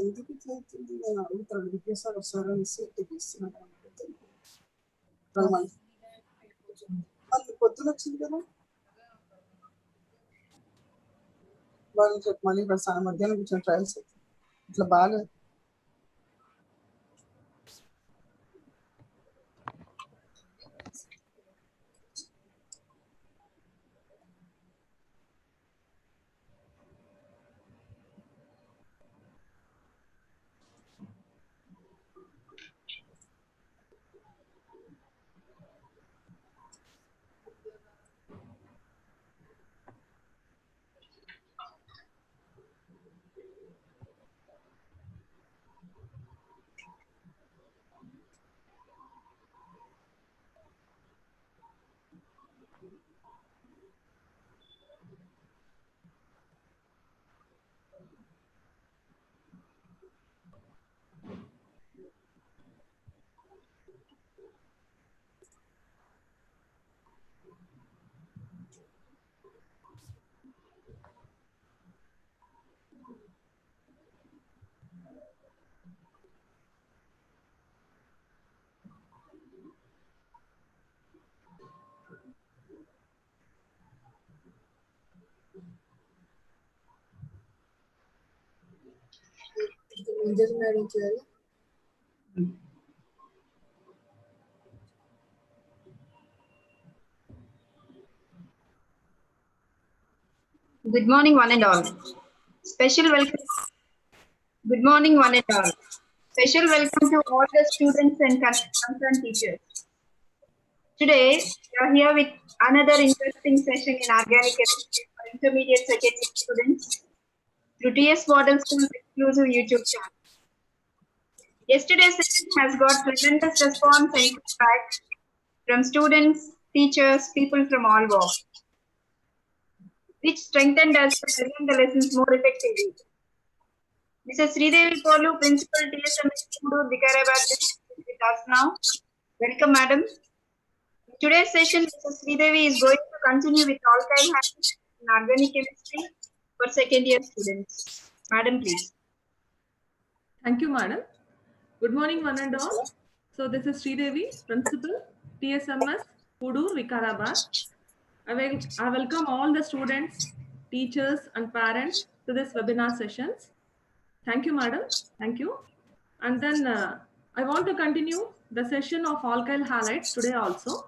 ఎందుకు చేస్తుంది నేను అడుగుతాను విద్యాసాగర్ సార్ అని సీట్ తీస్తున్నాను మళ్ళీ పొద్దున వచ్చింది కదా వాళ్ళు రేపు మళ్ళీ ఇక్కడ మధ్యాహ్నం కూర్చొని ట్రయల్స్ ఇట్లా బాగా ఇంజనీరింగ్ చేయాలి. Good morning, one and all. Special welcome. Good morning, one and all. Special welcome to all the students and concerned teachers. Today, we are here with another interesting session in organic chemistry for intermediate secondary students through TS Model School's exclusive YouTube channel. Yesterday's session has got tremendous response and feedback from students, teachers, people from all walks, which strengthened us to present the lessons more effectively. Mrs. Sridevi Polu, Principal TSMS Kudu, Vikarabad, is with us now. Welcome, Madam. In today's session, Mrs. Sridevi is going to continue with alkyl halides in organic chemistry for second year students. Madam, please. Thank you, Madam. Good morning, one and all. So this is Sridevi, Principal, TSMS, Kudu, Vikarabad. I welcome all the students, teachers and parents to this webinar sessions. Thank you, Madam. Thank you. And then I want to continue the session of alkyl halides today also.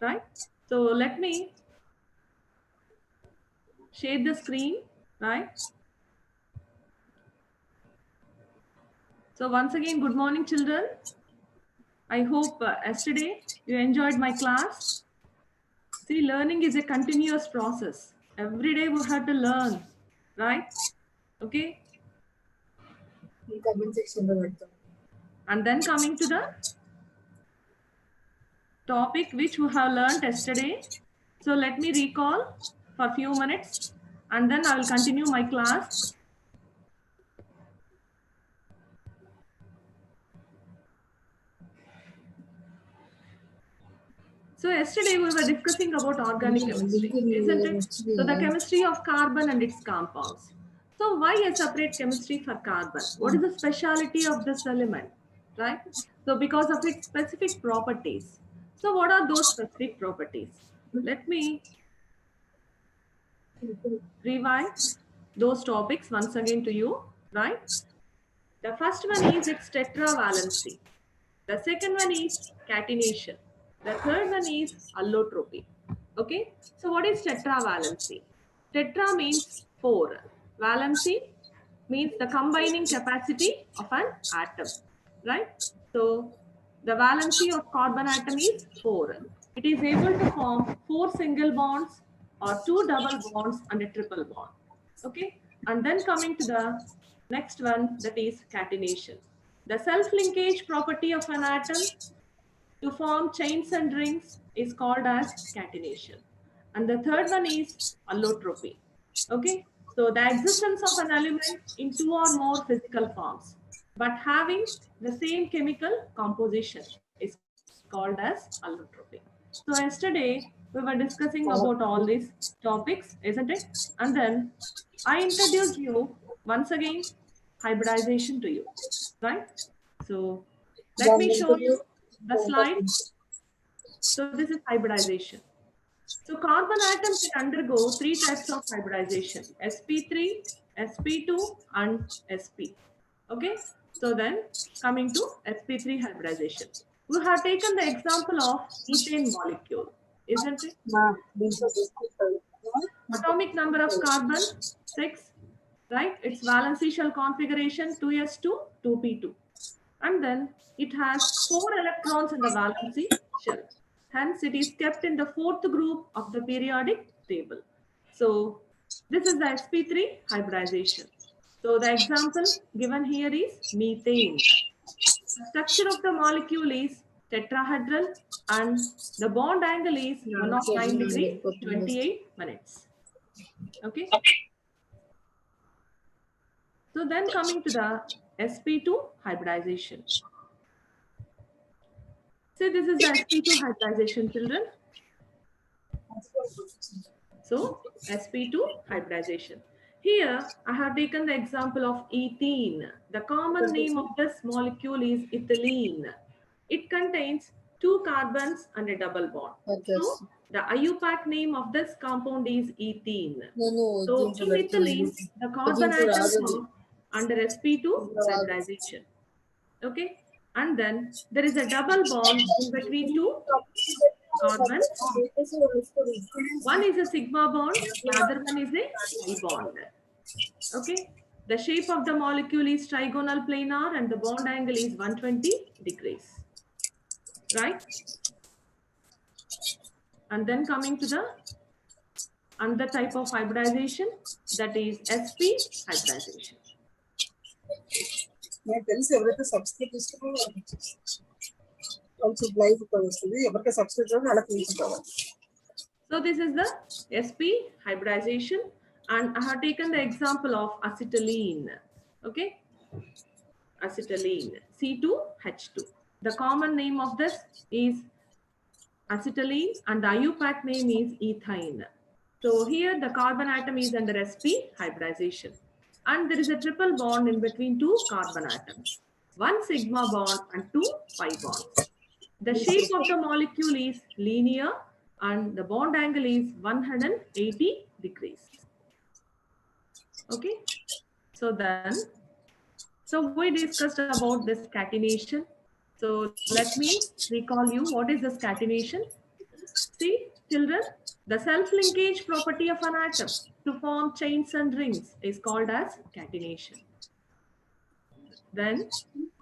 Right? So let me share the screen, right? So once again, good morning, children. I hope yesterday you enjoyed my class. See, learning is a continuous process. Every day we have to learn, right? Okay. comment section లో పెడతాం. And then coming to the topic which we have learned yesterday. So let me recall for a few minutes and then I will continue my class. So yesterday we were discussing about organic chemistry, isn't it? So the chemistry of carbon and its compounds. So why a separate chemistry for carbon? What is the speciality of this element, right? So because of its specific properties. So what are those specific properties? Let me revive those topics once again to you, right? The first one is its tetravalency. The second one is catenation. The third one is allotropy. Okay. So what is tetravalency? Tetra means 4. Valency means the combining capacity of an atom. Right. So the valency of carbon atom is 4. It is able to form 4 single bonds or 2 double bonds and a triple bond. Okay. And then coming to the next one, that is catenation. The self-linkage property of an atom to form chains and rings is called as catenation. And the third one is allotropy. Okay, so the existence of an element in 2 or more physical forms, but having the same chemical composition is called as allotropy. So yesterday we were discussing about all these topics, isn't it? And then I introduced you once again hybridization to you, right? So let me show you the slide. So this is hybridization. So carbon atoms can undergo 3 types of hybridization: sp3, sp2, and sp. Okay. So then coming to sp3 hybridization, we have taken the example of ethane molecule, isn't it? Atomic number of carbon 6, right? Its valency shell configuration 2s2, 2p2. And then it has 4 electrons in the valency shell. Hence, it is kept in the 4th group of the periodic table. So, this is the sp3 hybridization. So, the example given here is methane. The structure of the molecule is tetrahedral and the bond angle is 109 degrees, 28 minutes. Okay. So, then coming to the sp2 hybridization. So this is the sp2 hybridization, children. So sp2 hybridization. Here I have taken the example of ethene. The common name of this molecule is ethylene. It contains 2 carbons and a double bond. So the IUPAC name of this compound is ethene. So in ethylene, the carbon atoms are under sp2 hybridization. Okay. And then there is a double bond in between 2 carbons. One is a sigma bond, the other one is a pi bond. Okay. The shape of the molecule is trigonal planar and the bond angle is 120 degrees. Right? And then coming to the another type of hybridization, that is sp hybridization. నాకు తెలిసి ఎవరైతే subscribe చేసుకున్నారో also live వస్తుంది ఎవరికి subscribe చేయాలో వాళ్ళకి తీసుకోవాలి. So this is the sp hybridization and I have taken the example of acetylene. Okay, acetylene C2H2. The common name of this is acetylene and the IUPAC name is ethine. So here the carbon atom is under sp hybridization. And there is a triple bond in between 2 carbon atoms, 1 sigma bond and 2 pi bonds. The shape of the molecule is linear and the bond angle is 180 degrees. Okay. So then, we discussed about this catenation. So let me recall you what is this catenation. See, children, the self-linkage property of an atom to form chains and rings is called as catenation. Then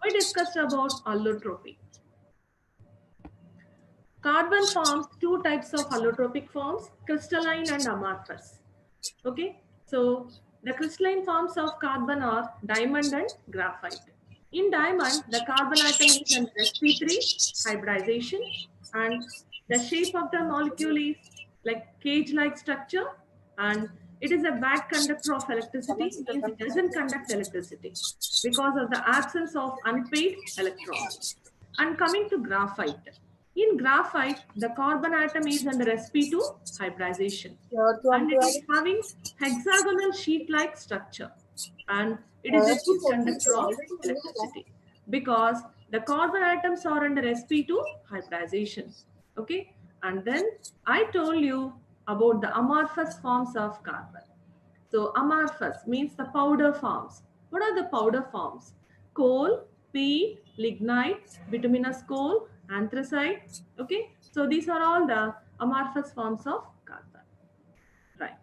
we discussed about allotropy. Carbon forms 2 types of allotropic forms, crystalline and amorphous. Okay, so the crystalline forms of carbon are diamond and graphite. In diamond, the carbon atom is an sp3 hybridization and the shape of the molecule is like cage-like structure and it is a bad conductor of electricity, means it doesn't conduct electricity because of the absence of unpaired electrons. And coming to graphite, In graphite, the carbon atom is under sp2 hybridization and it is having hexagonal sheet-like structure, and it is a good conductor of electricity because the carbon atoms are under sp2 hybridization. Okay, and then I told you about the amorphous forms of carbon. So amorphous means the powder forms. What are the powder forms? Coal, peat, lignite, bituminous coal, anthracite. Okay, so these are all the amorphous forms of carbon. Right.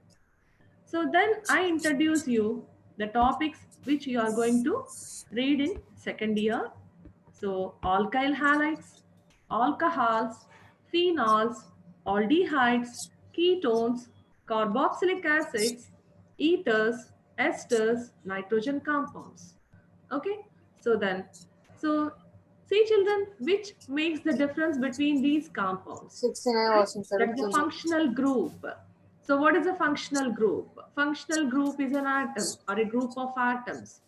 So then I introduce you the topics which you are going to read in second year. So alkyl halides, alcohols, phenols, aldehydes, ketones, carboxylic acids, ethers, esters, nitrogen compounds. Okay, so then, so see children, which makes the difference between these compounds? Right? That's a functional group. So what is a functional group? Functional group is an atom or a group of atoms,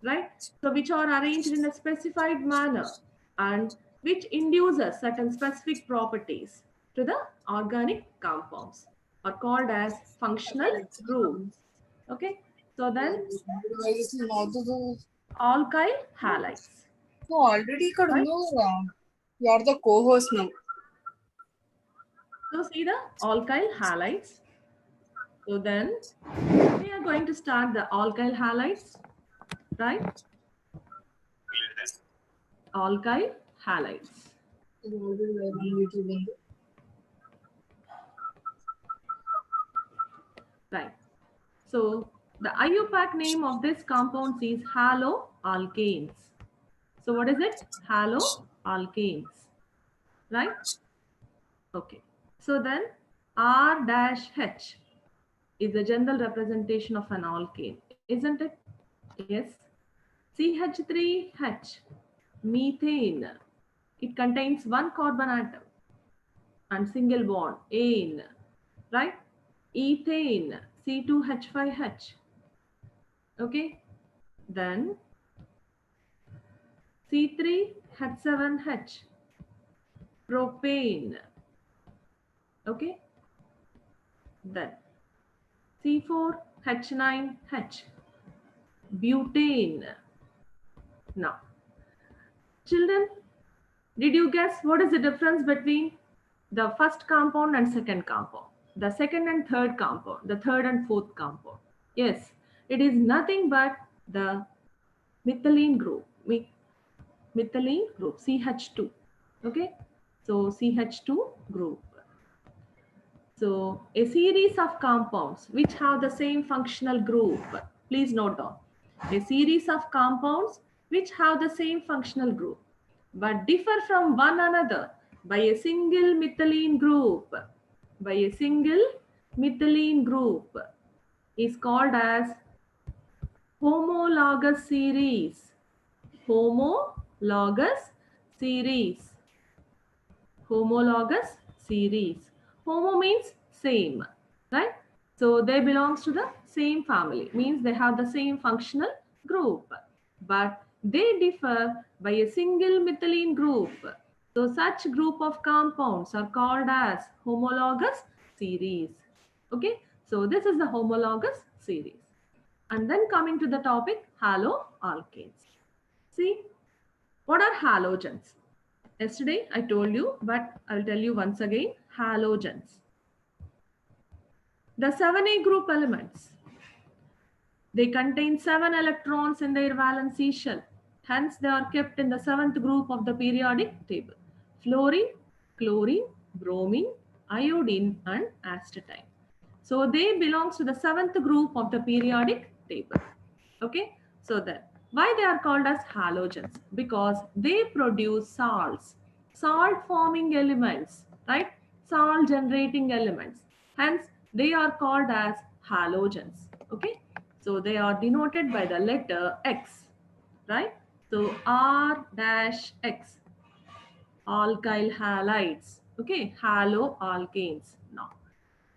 right? So which are arranged in a specified manner and which induces certain specific properties to the organic compounds are called as functional groups. Okay, so then alkyl halides. So already Right? you are the co-host now. So see the alkyl halides. So then we are going to start the alkyl halides, right? Alkyl halides. Right. So the IUPAC name of this compounds is haloalkanes. So what is it? Haloalkanes. Right? Okay. So then R-H is the general representation of an alkane, isn't it? Yes. CH3H, methane. It contains one carbon atom and single bond, ane, right? Ethane, C2H5H. Okay. Then C3H7H, propane. Okay. Then C4H9H, butane. Now, children, did you guess what is the difference between the first compound and second compound? The second and third compound, the third and fourth compound. Yes, it is nothing but the methylene group, CH2. Okay, so CH2 group. So a series of compounds which have the same functional group. Please note down. A series of compounds which have the same functional group but differ from one another by a single methylene group. By a single methylene group is called as homologous series. Homologous series. Homologous series. Homo means same, right? So they belongs to the same family, means they have the same functional group, but they differ by a single methylene group. So such group of compounds are called as homologous series. Okay, so this is the homologous series. And then coming to the topic, haloalkanes. See, what are halogens? Yesterday I told you, but I'll tell you once again, halogens. The 7A group elements, they contain 7 electrons in their valency shell. Hence, they are kept in the 7th group of the periodic table. Fluorine, chlorine, bromine, iodine, and astatine. So they belongs to the 7th group of the periodic table. Okay, so then why they are called as halogens? Because they produce salts, salt forming elements, right? Salt generating elements. Hence, they are called as halogens. Okay, so they are denoted by the letter X, right? So R-X, alkyl halides. Okay, haloalkanes. Now,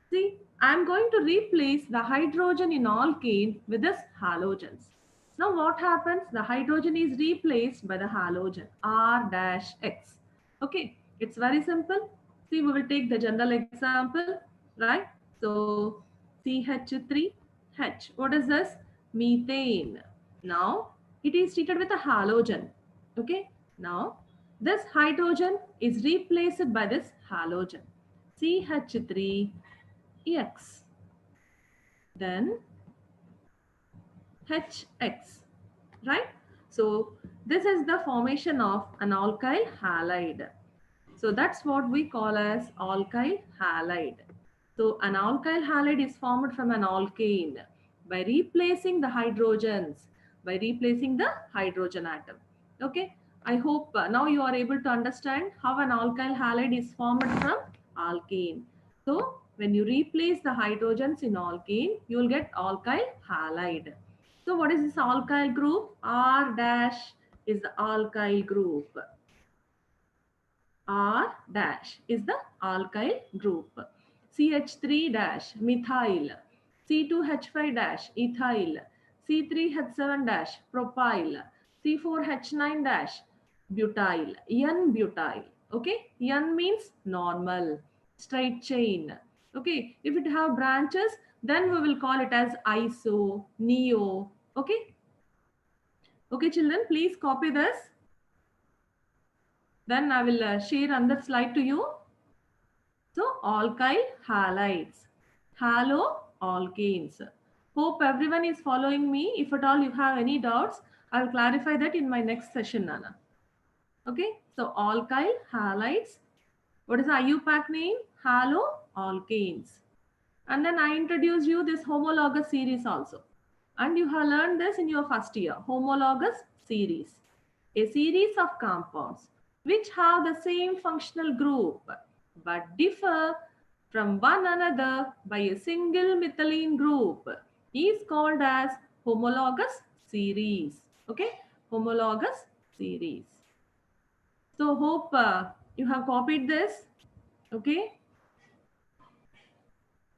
see, I'm going to replace the hydrogen in alkane with this halogens. Now what happens? The hydrogen is replaced by the halogen R-X. Okay, It's very simple. See, we will take the general example, right? So CH3H. What is this? Methane. Now it is treated with a halogen. Okay. Now this hydrogen is replaced by this halogen. CH3X. Then HX, right? So this is the formation of an alkyl halide. So that's what we call as alkyl halide. So an alkyl halide is formed from an alkane by replacing the hydrogens, by replacing the hydrogen atom. Okay, I hope now you are able to understand how an alkyl halide is formed from alkane. So when you replace the hydrogens in alkane, you will get alkyl halide. So what is this alkyl group? R dash is the alkyl group. R dash is the alkyl group. CH3 dash methyl. C2H5 dash ethyl. C3H7 dash propyl. C4H9 dash butyl. N-butyl. Okay, N means normal, straight chain. Okay, if it have branches, then we will call it as iso, neo. Okay, okay, children, please copy this. Then I will share another slide to you. So alkyl halides, haloalkanes. Hope everyone is following me. If at all you have any doubts, I will clarify that in my next session, Nana. Okay, so alkyl halides. What is the IUPAC name? Haloalkanes. And then I introduce you this homologous series also. And you have learned this in your first year, homologous series. A series of compounds which have the same functional group but differ from one another by a single methylene group is called as homologous series. Okay, homologous series. So hope you have copied this. Okay.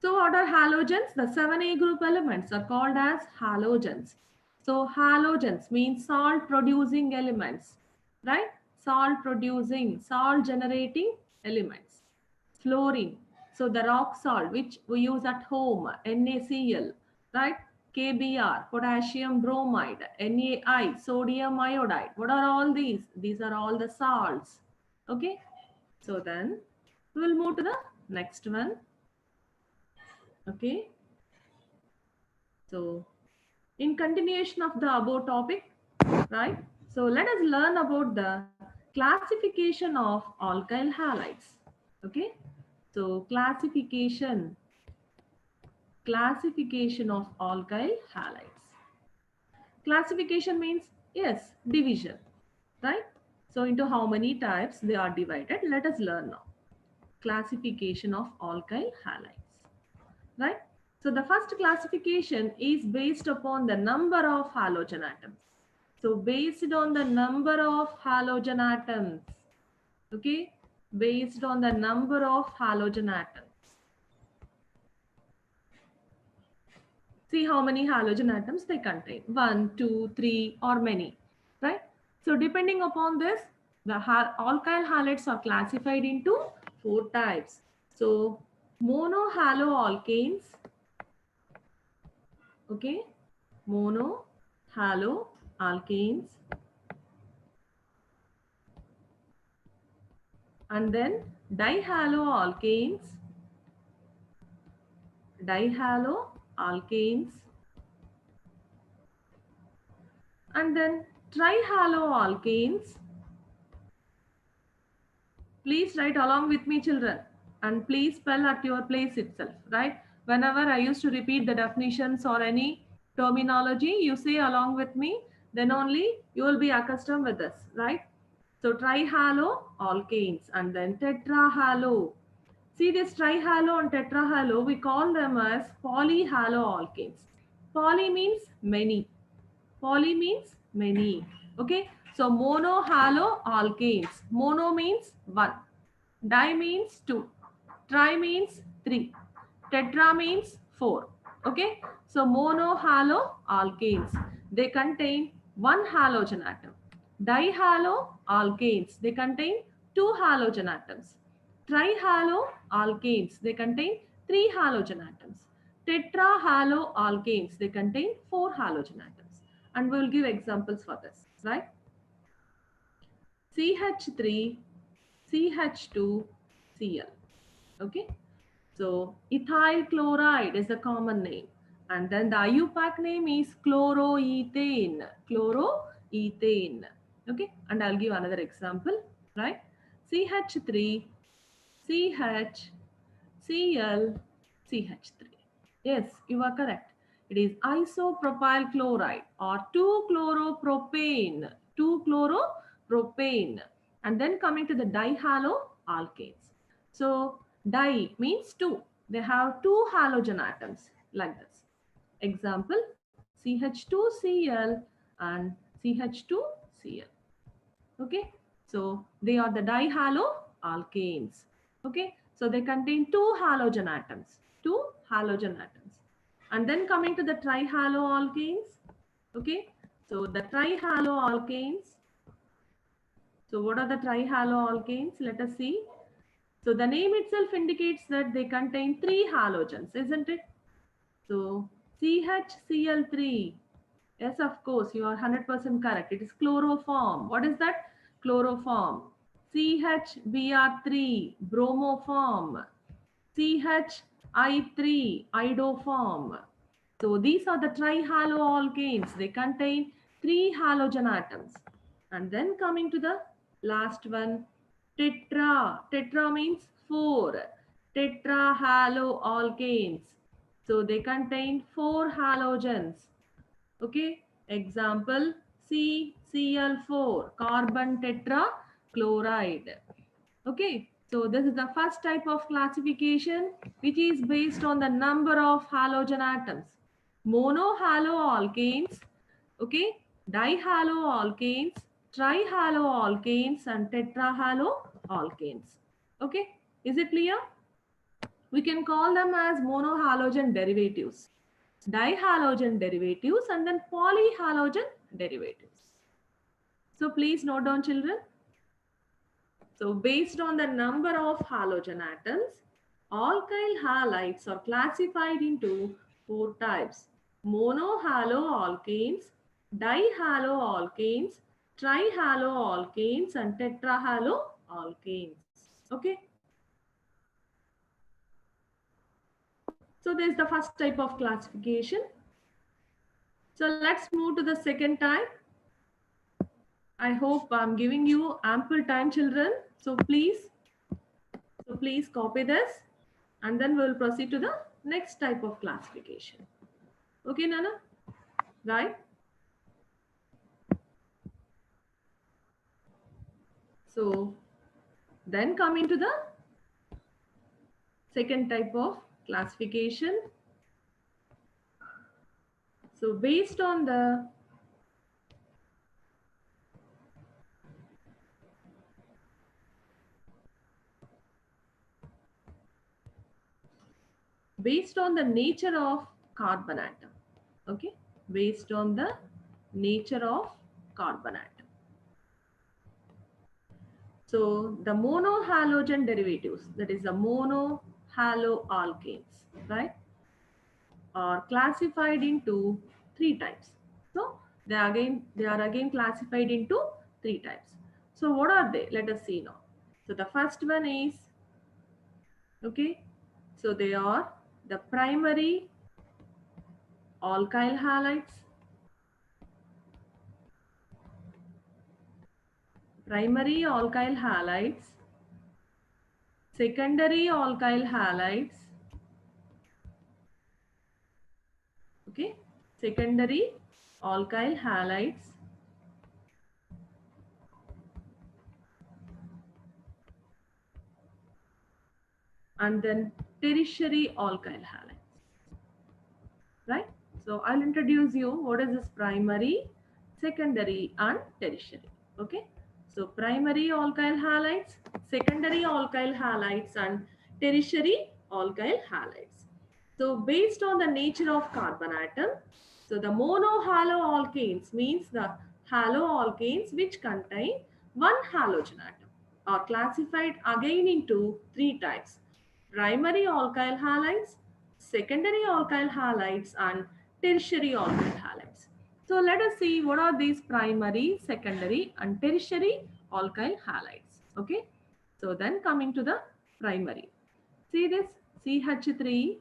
So what are halogens? The 7A group elements are called as halogens. So halogens means salt producing elements, right? Salt producing, salt generating elements. Fluorine. So the rock salt which we use at home, NaCl, right? KBr, potassium bromide, NaI, sodium iodide. What are all these? These are all the salts. Okay. So then we will move to the next one. Okay. So in continuation of the above topic, right? So let us learn about the classification of alkyl halides. Okay. So classification of alkyl halides. Classification means, yes, division, right? So into how many types they are divided, let us learn now. Classification of alkyl halides, right? So the first classification is based upon the number of halogen atoms. So based on the number of halogen atoms, okay, based on the number of halogen atoms. See how many halogen atoms they contain, 1, 2, 3 or many, right? So depending upon this, the alkyl halides are classified into 4 types. So monohaloalkanes, okay, monohaloalkanes, and then dihaloalkanes, and then trihaloalkanes. Please write along with me, children, and please spell at your place itself, right? Whenever I used to repeat the definitions or any terminology, you say along with me, then only you will be accustomed with this, right? So trihaloalkanes and then tetrahalo. See this trihalo and tetrahalo, we call them as polyhaloalkanes. Poly means many. Poly means many. Okay. So monohaloalkanes. Mono means 1. Di means 2. Tri means 3. Tetra means 4. Okay. So monohaloalkanes. They contain 1 halogen atom. Dihaloalkanes. They contain 2 halogen atoms. Trihaloalkanes, they contain 3 halogen atoms. Tetrahaloalkanes, they contain 4 halogen atoms. And we will give examples for this, right? CH3, CH2, Cl. Okay. So ethyl chloride is the common name. And then the IUPAC name is chloroethane. Chloroethane. Okay. And I'll give another example, right? CH3, CH, Cl, CH3. Yes, you are correct. It is isopropyl chloride or 2-chloropropane. 2-chloropropane. And then coming to the dihaloalkanes. So di means 2. They have 2 halogen atoms like this. Example, CH2Cl and CH2Cl. Okay, so they are the dihaloalkanes. Okay, so they contain 2 halogen atoms. 2 halogen atoms. And then coming to the trihaloalkanes. Okay, so the trihaloalkanes. So what are the trihaloalkanes? Let us see. So the name itself indicates that they contain 3 halogens, isn't it? So CHCl3. Yes, of course, you are 100% correct. It is chloroform. What is that? Chloroform. CHBr3, bromoform. CHI3, iodoform. So these are the trihaloalkanes. They contain 3 halogen atoms. And then coming to the last one, tetra. Tetra means 4. Tetrahaloalkanes. So they contain 4 halogens. Okay, example CCl4, carbon tetrachloride. Okay, so this is the first type of classification which is based on the number of halogen atoms. Monohaloalkanes, okay, dihaloalkanes, trihaloalkanes and tetrahaloalkanes. Okay, is it clear? We can call them as monohalogen derivatives, dihalogen derivatives, and then polyhalogen derivatives. So please note down, children. So based on the number of halogen atoms, alkyl halides are classified into 4 types: monohaloalkanes, dihaloalkanes, trihaloalkanes, and tetrahaloalkanes. Okay. So there's the first type of classification. So let's move to the second type. I hope I'm giving you ample time, children. So please copy this, and then we'll proceed to the next type of classification. Okay, Nana? Right? So then coming to the second type of classification. So based on the nature of carbon atom. Okay, based on the nature of carbon atom. So the monohalogen derivatives, that is the monohaloalkanes, right, are classified into 3 types. So they are again classified into 3 types. So what are they? Let us see now. So the first one is, okay, so they are the primary alkyl halides, secondary alkyl halides, okay, secondary alkyl halides, and then tertiary alkyl halides, right? So I'll introduce you what is this primary, secondary, and tertiary. Okay, so primary alkyl halides, secondary alkyl halides, and tertiary alkyl halides. So based on the nature of carbon atom, so the monohaloalkanes means the haloalkanes which contain 1 halogen atom, are classified again into three types: primary alkyl halides, secondary alkyl halides, and tertiary alkyl halides. So let us see what are these primary, secondary, and tertiary alkyl halides. Okay. So then coming to the primary. See this CH3.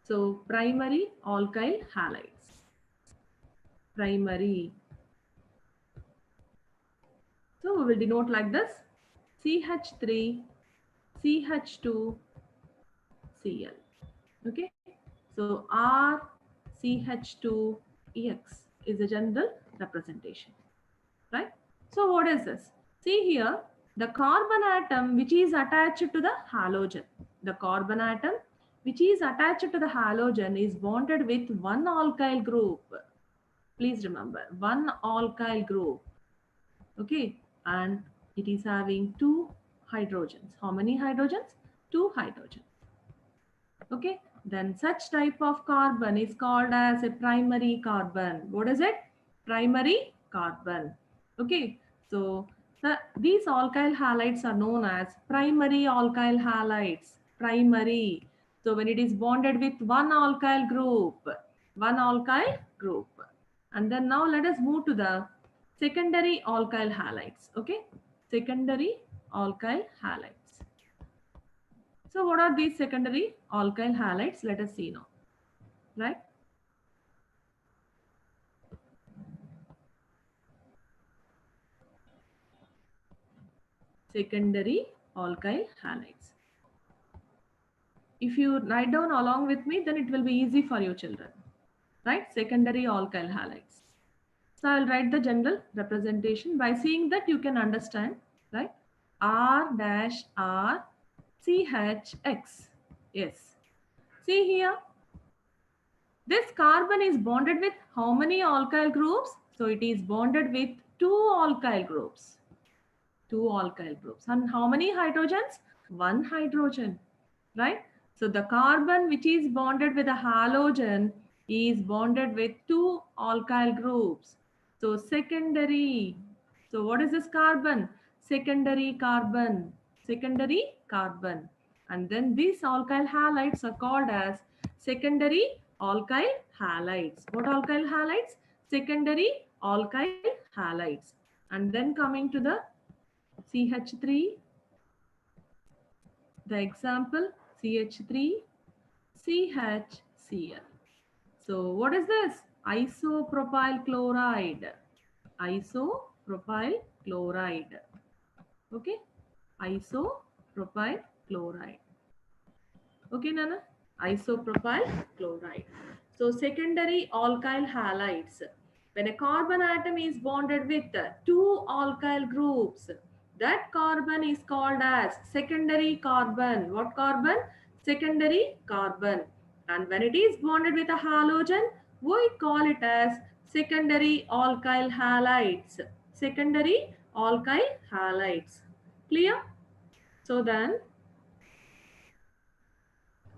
So primary alkyl halides. Primary. So we will denote like this: CH3, CH2, Cl. Okay. So RCH2EX is a general representation. Right? So what is this? See here, the carbon atom which is attached to the halogen. The carbon atom which is attached to the halogen is bonded with one alkyl group. Please remember, one alkyl group. Okay, and it is having two hydrogens. How many hydrogens? Two hydrogens. Okay, then such type of carbon is called as a primary carbon. What is it? Primary carbon. Okay, so these alkyl halides are known as primary alkyl halides. Primary. So when it is bonded with one alkyl group, and then now let us move to the secondary alkyl halides. Okay, secondary alkyl halides. So what are these secondary alkyl halides? Let us see now, right? Secondary alkyl halides. If you write down along with me, then it will be easy for you children, right? Secondary alkyl halides. So I'll write the general representation. By seeing that you can understand, right? R dash R CHX. Yes. See here. This carbon is bonded with how many alkyl groups? So it is bonded with two alkyl groups. Two alkyl groups. And how many hydrogens? One hydrogen, right? So the carbon which is bonded with a halogen is bonded with two alkyl groups. So secondary. So what is this carbon? Secondary carbon. Secondary carbon. And then these alkyl halides are called as secondary alkyl halides. What alkyl halides? Secondary alkyl halides. And then coming to the CH3, the example CH3, CHCl. So what is this? Isopropyl chloride. Isopropyl chloride. Okay, isopropyl chloride. Okay, Nana? Isopropyl chloride. So secondary alkyl halides. When a carbon atom is bonded with two alkyl groups, that carbon is called as secondary carbon. What carbon? Secondary carbon. And when it is bonded with a halogen, we call it as secondary alkyl halides. Secondary alkyl halides. Clear? So then,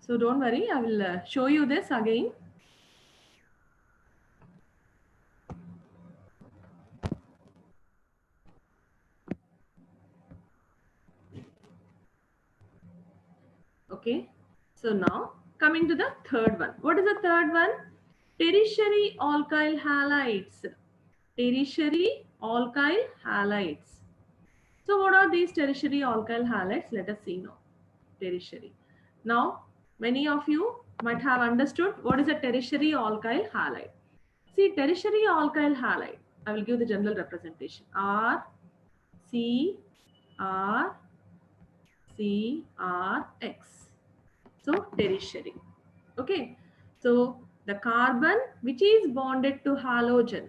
so don't worry, I will show you this again. Okay, so now coming to the third one. What is the third one? Tertiary alkyl halides. Tertiary alkyl halides. So what are these tertiary alkyl halides? Let us see now. Tertiary. Now, many of you might have understood what is a tertiary alkyl halide. See, tertiary alkyl halide. I will give the general representation. R, C, R, C, R, X. So tertiary. Okay. So the carbon which is bonded to halogen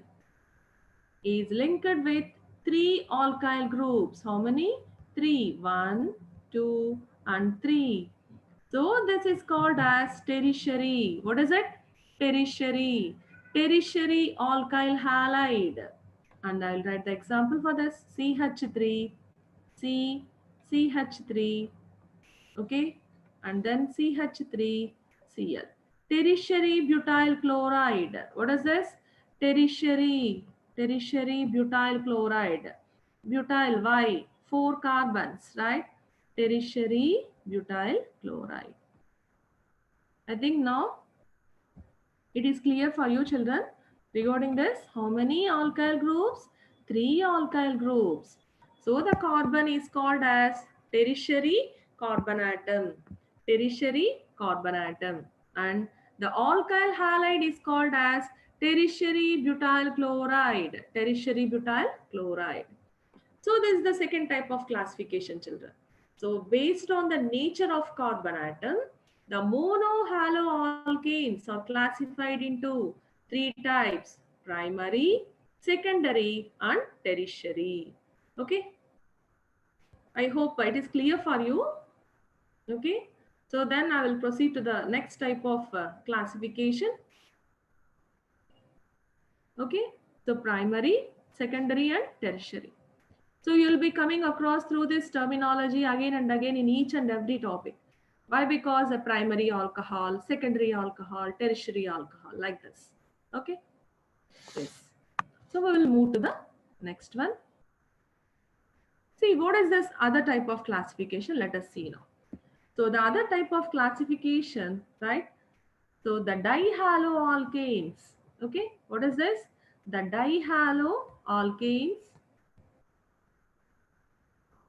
is linked with three alkyl groups. How many? Three. 1, 2, and 3. So this is called as tertiary. What is it? Tertiary. Tertiary alkyl halide. And I'll write the example for this. CH3, CH3. Okay. And then CH3, Cl. Tertiary butyl chloride. What is this? Tertiary butyl chloride. Butyl, why? 4 carbons, right? Tertiary butyl chloride. I think now it is clear for you children regarding this. How many alkyl groups? 3 alkyl groups. So the carbon is called as tertiary carbon atom. Tertiary carbon atom. And the alkyl halide is called as tertiary butyl chloride. Tertiary butyl chloride. So this is the second type of classification, children. So based on the nature of carbon atom, the monohaloalkanes are classified into 3 types: primary, secondary, and tertiary. Okay. I hope it is clear for you. Okay. So then I will proceed to the next type of classification. Okay. So primary, secondary, and tertiary. So you'll be coming across through this terminology again and again in each and every topic. Why? Because a primary alcohol, secondary alcohol, tertiary alcohol, like this. Okay. Yes. So we will move to the next one. See, what is this other type of classification? Let us see now. So the other type of classification, right? So the dihaloalkanes. Okay. What is this? The dihaloalkanes.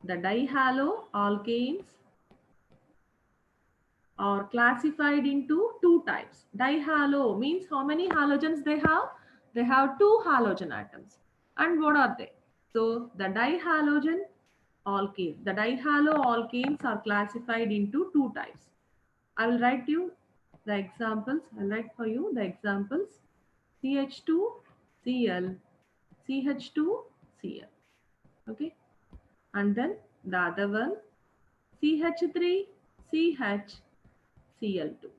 The dihaloalkanes are classified into 2 types. Dihalo means how many halogens they have? They have 2 halogen atoms. And what are they? So the dihalogen alkanes. The dihaloalkanes are classified into 2 types. I will write you the examples. I'll write for you the examples. CH2Cl, CH2Cl. Okay. And then the other one, CH3CHCl2.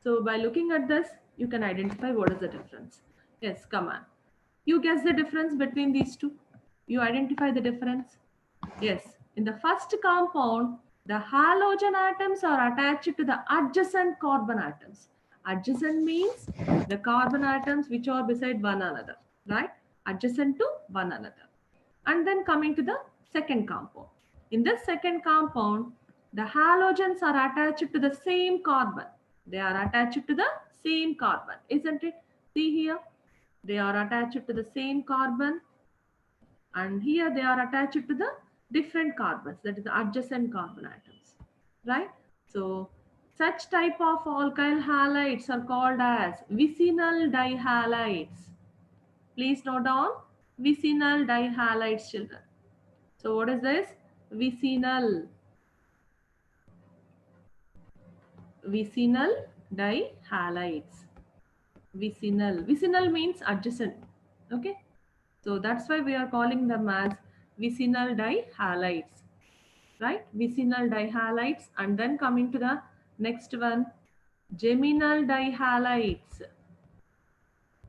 So by looking at this, you can identify what is the difference. Yes, come on. You guess the difference between these two. You identify the difference. Yes, in the first compound, the halogen atoms are attached to the adjacent carbon atoms. Adjacent means the carbon atoms which are beside one another, right? Adjacent to one another. And then coming to the second compound. In this second compound, the halogens are attached to the same carbon. They are attached to the same carbon, isn't it? See here, they are attached to the same carbon. And here they are attached to the different carbons, that is the adjacent carbon atoms, right? So such type of alkyl halides are called as vicinal dihalides. Please note down vicinal dihalides, children. So what is this? Vicinal dihalides. Vicinal means adjacent. Okay. So that's why we are calling them as vicinal dihalides. Right? Vicinal dihalides. And then coming to the next one, geminal dihalides.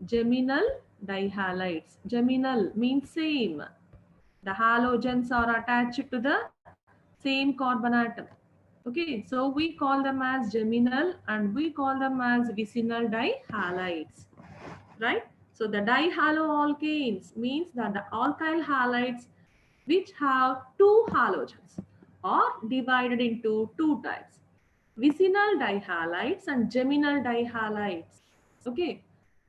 Geminal dihalides. Geminal means same. The halogens are attached to the same carbon atom. Okay, so we call them as geminal and we call them as vicinal dihalides, right? So the dihaloalkanes means that the alkyl halides which have 2 halogens are divided into 2 types, vicinal dihalides and geminal dihalides. Okay,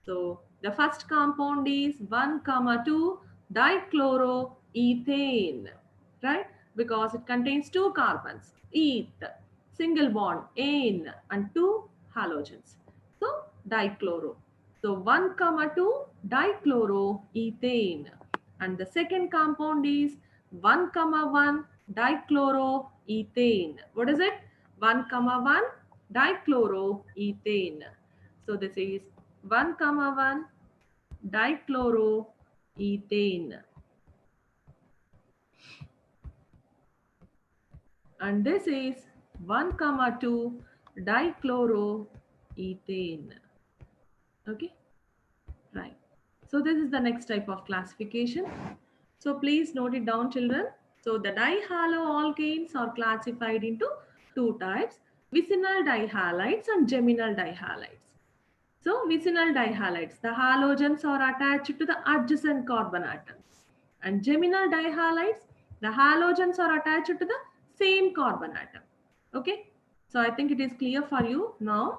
so the first compound is 1,2 dichloroethane, right? Because it contains 2 carbons, eth, single bond, ane, and 2 halogens. So dichloro. So 1,2 dichloroethane. And the second compound is 1,1 dichloroethane. What is it? 1,1 dichloroethane. So this is 1,1 dichloroethane. And this is 1,2 dichloroethane. Okay, right. So this is the next type of classification. So please note it down, children. So the dihaloalkanes are classified into 2 types, vicinal dihalides and geminal dihalides. So vicinal dihalides, the halogens are attached to the adjacent carbon atoms. And geminal dihalides, the halogens are attached to the same carbon atom. Okay. So I think it is clear for you now.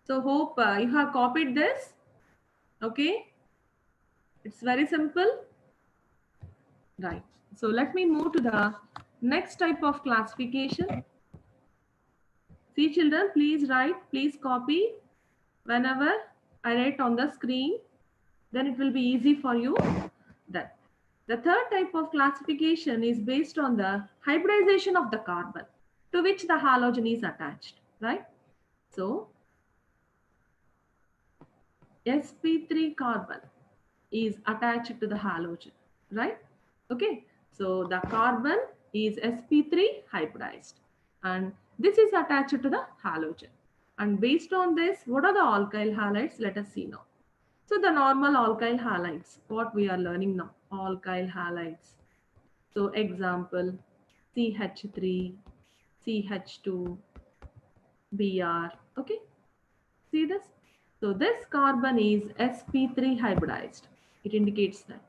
So hope you have copied this. Okay. It's very simple. Right. So let me move to the next type of classification. See children, please write, please copy. Whenever I write on the screen, then it will be easy for you. That the third type of classification is based on the hybridization of the carbon to which the halogen is attached, right? So sp3 carbon is attached to the halogen, right? Okay, so the carbon is sp3 hybridized and this is attached to the halogen. And based on this, what are the alkyl halides? Let us see now. So the normal alkyl halides, what we are learning now, alkyl halides. So example, CH3, CH2, Br, okay? See this? So this carbon is sp3 hybridized. It indicates that,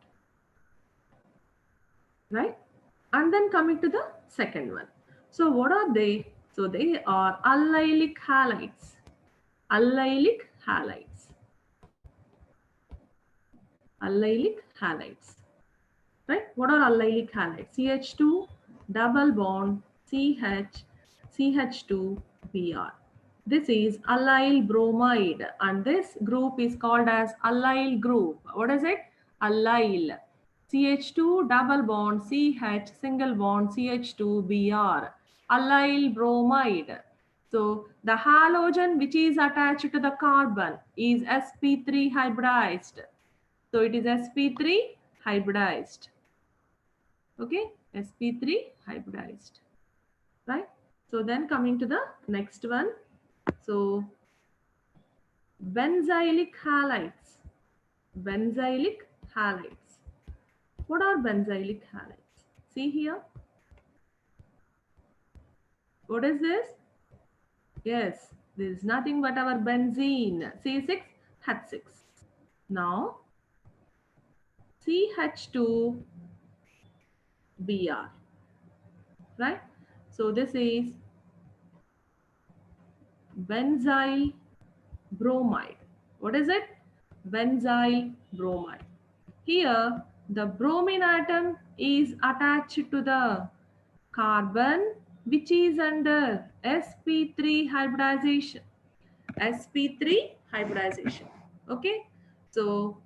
right? And then coming to the second one. So what are they? So they are allylic halides. Allylic halides. Allylic halides. Right? What are allylic halides? CH2 double bond CH, CH2 Br. This is allyl bromide and this group is called as allyl group. What is it? Allyl. CH2 double bond CH single bond CH2 Br. Allyl bromide. So the halogen which is attached to the carbon is sp3 hybridized. So it is sp3 hybridized. Okay, sp3 hybridized, right? So then coming to the next one. So benzylic halides. Benzylic halides. What are benzylic halides? See here. What is this? Yes, this is nothing but our benzene, C6H6. Now, CH2 Br, right? So this is benzyl bromide. What is it? Benzyl bromide. Here, the bromine atom is attached to the carbon which is under sp3 hybridization. sp3 hybridization. Okay. So,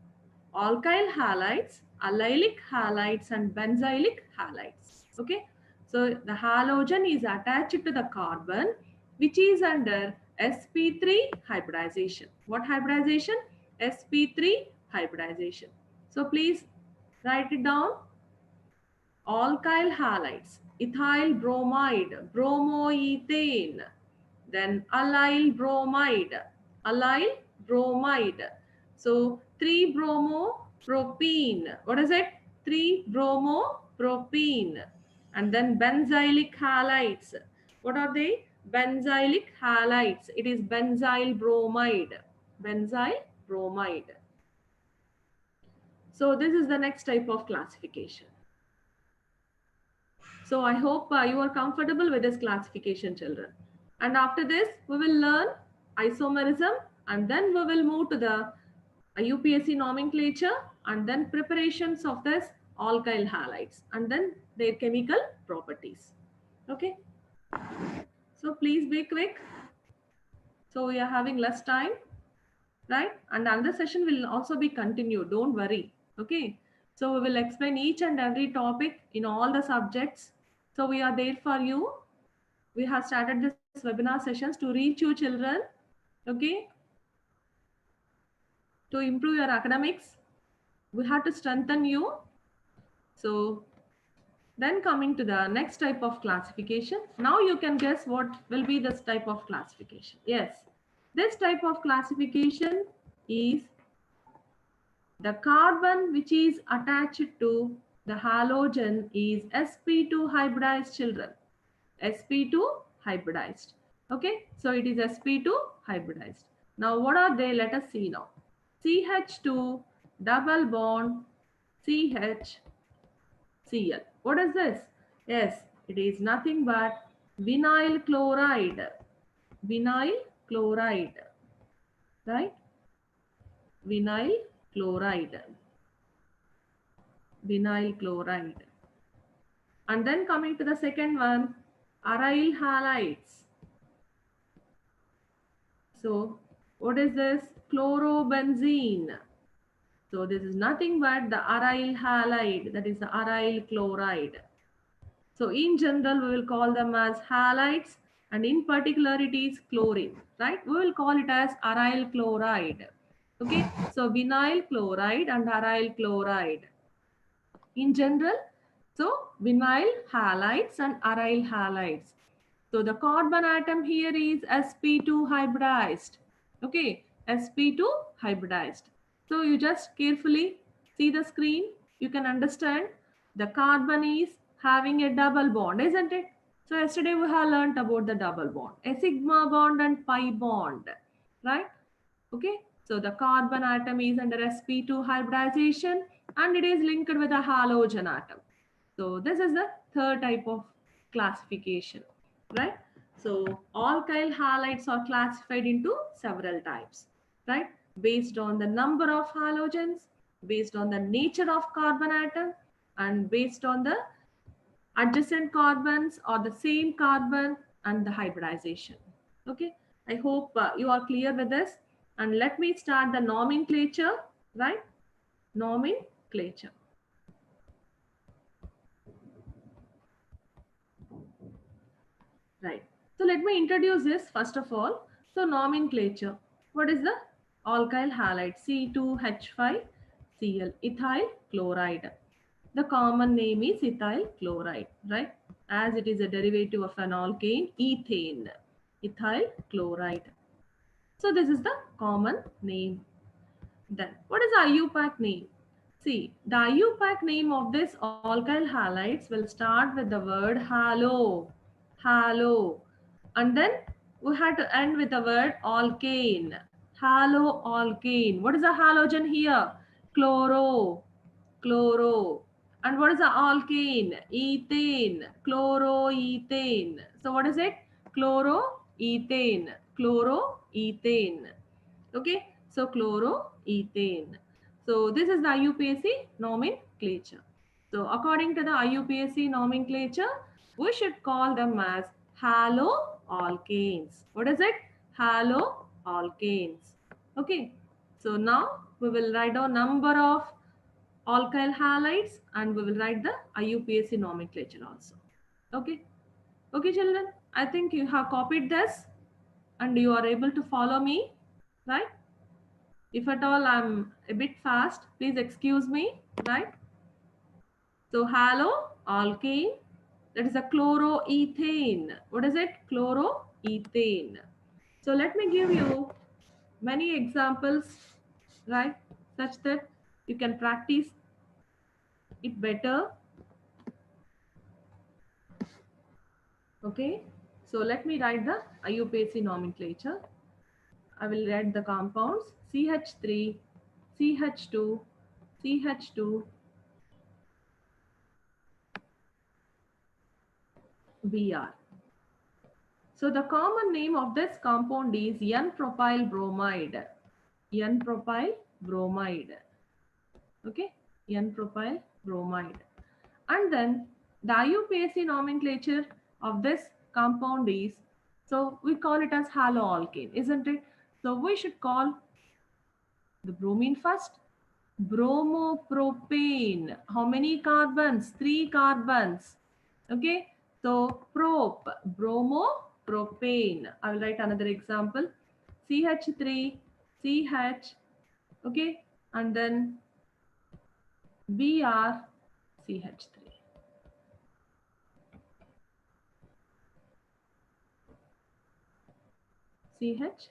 alkyl halides, allylic halides and benzylic halides. Okay. So, the halogen is attached to the carbon which is under sp3 hybridization. What hybridization? sp3 hybridization. So, please write it down. Alkyl halides, ethyl bromide, bromoethane, then allyl bromide, allyl bromide. So 3-bromopropene. What is it? 3-bromopropene. And then benzylic halides. What are they? Benzylic halides. It is benzyl bromide. Benzyl bromide. So this is the next type of classification. So I hope you are comfortable with this classification, children. And after this, we will learn isomerism and then we will move to the UPSC nomenclature and then preparations of this alkyl halides and then their chemical properties. Okay. So please be quick. So we are having less time, right? And another session will also be continued. Don't worry. Okay. So we will explain each and every topic in all the subjects. So we are there for you. We have started this webinar sessions to reach you children. Okay. To improve your academics, we have to strengthen you. So then coming to the next type of classification. Now you can guess what will be this type of classification. Yes, this type of classification is the carbon which is attached to the halogen is sp2 hybridized children. sp2 hybridized. Okay, so it is sp2 hybridized. Now what are they? Let us see now. CH2 double bond CH Cl. What is this? Yes, it is nothing but vinyl chloride. Vinyl chloride, right? Vinyl chloride. Vinyl chloride. And then coming to the second one, aryl halides. So what is this? Chlorobenzene. So this is nothing but the aryl halide, that is the aryl chloride. So in general, we will call them as halides, and in particular, it is chlorine, right? We will call it as aryl chloride. Okay, so vinyl chloride and aryl chloride. In general, so vinyl halides and aryl halides. So the carbon atom here is sp2 hybridized. Okay, sp2 hybridized. So you just carefully see the screen. You can understand the carbon is having a double bond, isn't it? So yesterday we have learned about the double bond, a sigma bond and pi bond, right? Okay, so the carbon atom is under sp2 hybridization and it is linked with a halogen atom. So this is the third type of classification, right? So alkyl halides are classified into several types, right? Based on the number of halogens, based on the nature of carbon atom, and based on the adjacent carbons or the same carbon and the hybridization. Okay, I hope you are clear with this. And let me start the nomenclature, right? Nomenclature. Right. So let me introduce this first of all. So nomenclature. What is the alkyl halide? C2H5Cl, ethyl chloride. The common name is ethyl chloride, right? As it is a derivative of an alkane, ethane, ethyl chloride. So this is the common name. Then what is the IUPAC name? See, the IUPAC name of this alkyl halides will start with the word halo, halo, and then we had to end with the word alkane, haloalkane. What is the halogen here? Chloro, chloro. And what is the alkane? Ethane, chloroethane. So what is it? Chloroethane, chloroethane. Okay, so chloroethane. So this is the IUPAC nomenclature. So according to the IUPAC nomenclature, we should call them as haloalkanes. What is it? Haloalkanes. Okay, so now we will write down number of alkyl halides and we will write the IUPAC nomenclature also. Okay, okay children, I think you have copied this and you are able to follow me, right? If at all I'm a bit fast, please excuse me, right? So haloalkane, that is a chloroethane. What is it? Chloroethane. So let me give you many examples, right? Such that you can practice it better. Okay. So let me write the IUPAC nomenclature. I will write the compounds CH3, CH2, CH2, Br. So the common name of this compound is N-propyl bromide. N-propyl bromide. Okay, N-propyl bromide. And then the IUPAC nomenclature of this compound is, so we call it as haloalkane, isn't it? So we should call the bromine first. Bromopropane. How many carbons? 3 carbons. Okay. So prop, bromopropane. I will write another example. CH3, CH. Okay. And then Br, CH3. CH3.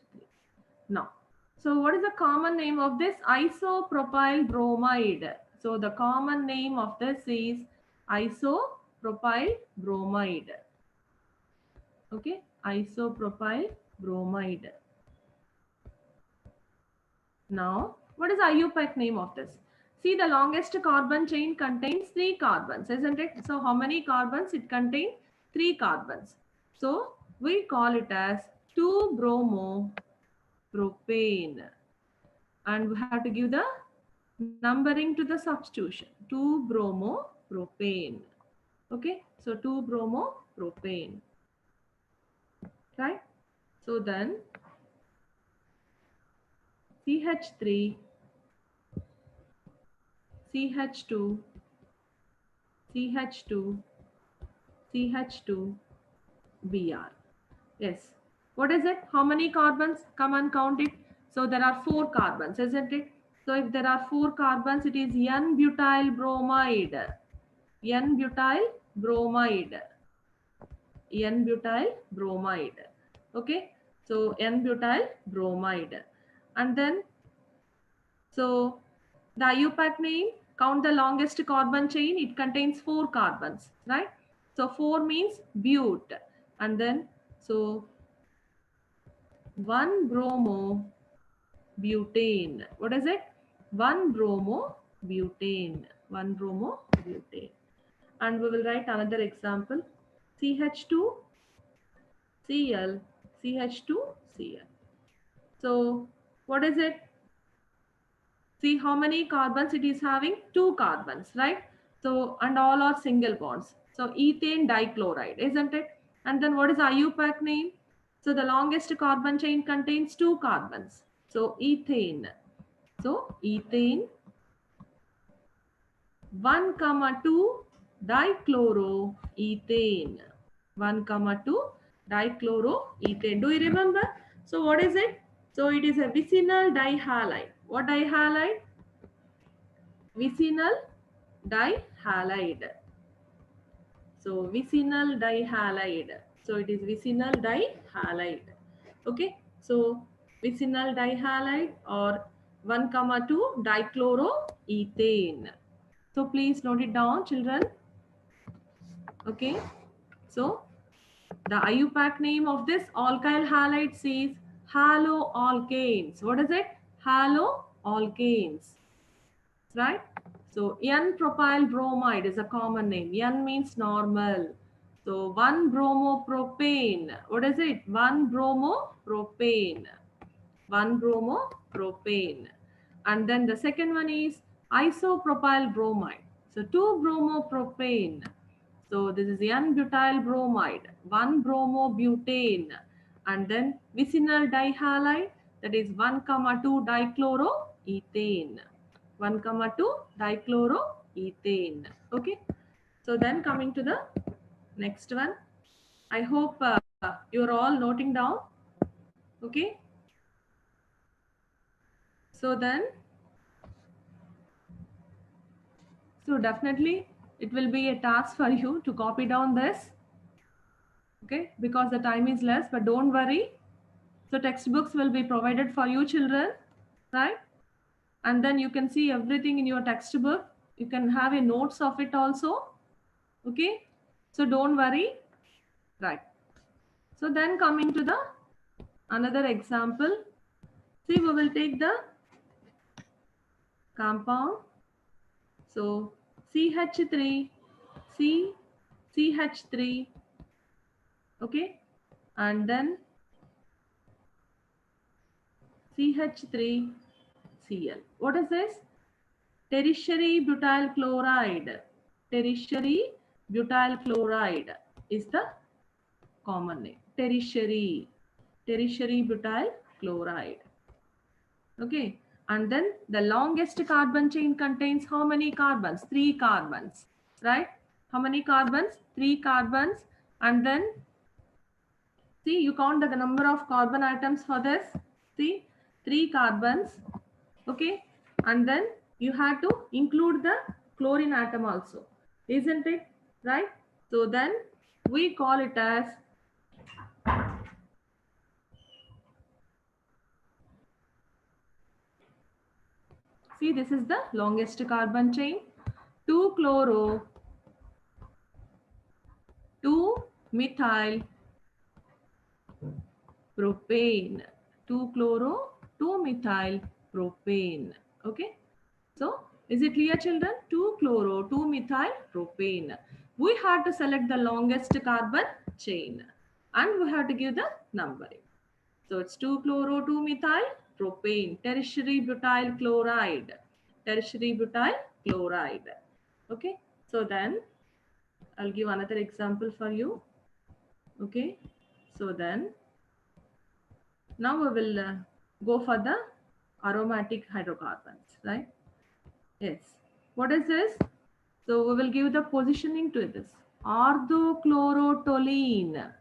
Now, so what is the common name of this? Isopropyl bromide. So the common name of this is isopropyl bromide. Okay, isopropyl bromide. Now, what is IUPAC name of this? See, the longest carbon chain contains 3 carbons, isn't it? So, how many carbons? It contains 3 carbons. So, we call it as 2-bromopropane. And we have to give the numbering to the substitution. 2-bromopropane. Okay, so 2-bromopropane. Right? So, then CH3, CH2, CH2, CH2, Br. Yes. What is it? How many carbons? Come and count it. So there are 4 carbons, isn't it? So if there are 4 carbons, it is N-butyl bromide. N-butyl bromide. N-butyl bromide. Okay. So N-butyl bromide. And then, so the IUPAC name, count the longest carbon chain. It contains 4 carbons, right? So 4 means but. And then, so 1-bromobutane. What is it? 1-bromobutane. 1-bromobutane. And we will write another example. CH2, Cl, CH2, Cl. So what is it? See how many carbons it is having? 2 carbons, right? So, and all are single bonds. So ethane dichloride, isn't it? And then what is IUPAC name? So the longest carbon chain contains 2 carbons. So ethane. So ethane 1,2 dichloroethane. 1,2 dichloroethane. Do you remember? So what is it? So it is a vicinal dihalide. What dihalide? Vicinal dihalide. So vicinal dihalide. So it is vicinal dihalide. Okay. So vicinal dihalide or 1,2 dichloroethane. So please note it down, children. Okay. So the IUPAC name of this alkyl halide says haloalkanes. What is it? Haloalkanes. Right? So N-propyl bromide is a common name. N means normal. So 1-bromopropane. What is it? 1-bromopropane. 1-bromopropane. And then the second one is isopropyl bromide. So 2-bromopropane. So this is N-butyl bromide. 1-bromobutane. And then vicinal dihalide, that is 1,2 dichloroethane. 1,2 dichloroethane. Okay. So then coming to the next one. I hope you're all noting down. Okay. So then, so definitely it will be a task for you to copy down this. Okay. Because the time is less, but don't worry. So textbooks will be provided for you children, right? And then you can see everything in your textbook. You can have a notes of it also. Okay. So don't worry. Right. So then coming to the another example. See, we will take the compound. So CH3, CH3. Okay. And then CH3, Cl. What is this? Tertiary butyl chloride. Tertiary butyl chloride is the common name. Tertiary butyl chloride. Okay. And then the longest carbon chain contains how many carbons? 3 carbons. Right? How many carbons? 3 carbons. And then see, you count the number of carbon atoms for this. See, 3 carbons. Okay. And then you have to include the chlorine atom also. Isn't it? Right? So then we call it as see, this is the longest carbon chain. 2-chloro, 2-methyl propane. 2-chloro, 2-methyl propane. Okay. So is it clear, children? 2-chloro, 2-methyl propane. We have to select the longest carbon chain and we have to give the numbering. So it's 2-chloro, 2-methyl propane, tertiary butyl chloride, tertiary butyl chloride. Okay. So then I'll give another example for you. Okay. So then now we will go for the aromatic hydrocarbons, right? Yes. What is this? So we will give the positioning to this. Orthochlorotoluene.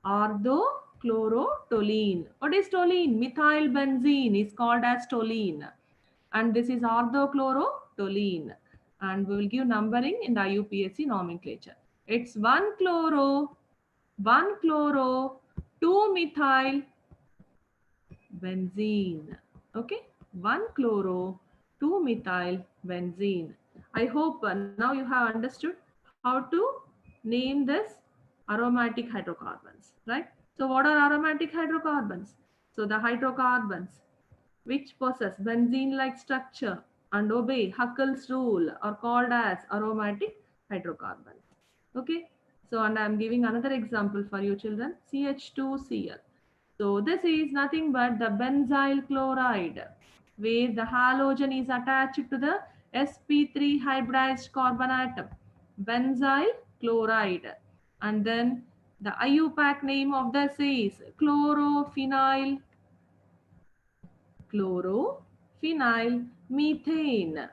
Orthochlorotoluene. What is toluene? Methyl benzene is called as toluene. And this is orthochlorotoluene. And we will give numbering in the IUPAC nomenclature. It's 1-chloro, 2-methyl benzene. Okay, 1-chloro, 2-methyl benzene. I hope now you have understood how to name this aromatic hydrocarbons, right? So what are aromatic hydrocarbons? So the hydrocarbons which possess benzene-like structure and obey Huckel's rule are called as aromatic hydrocarbons. Okay, so and I'm giving another example for you children, CH2Cl. So this is nothing but the benzyl chloride, where the halogen is attached to the sp3 hybridized carbon atom, benzyl chloride. And then the IUPAC name of this is chlorophenyl methane.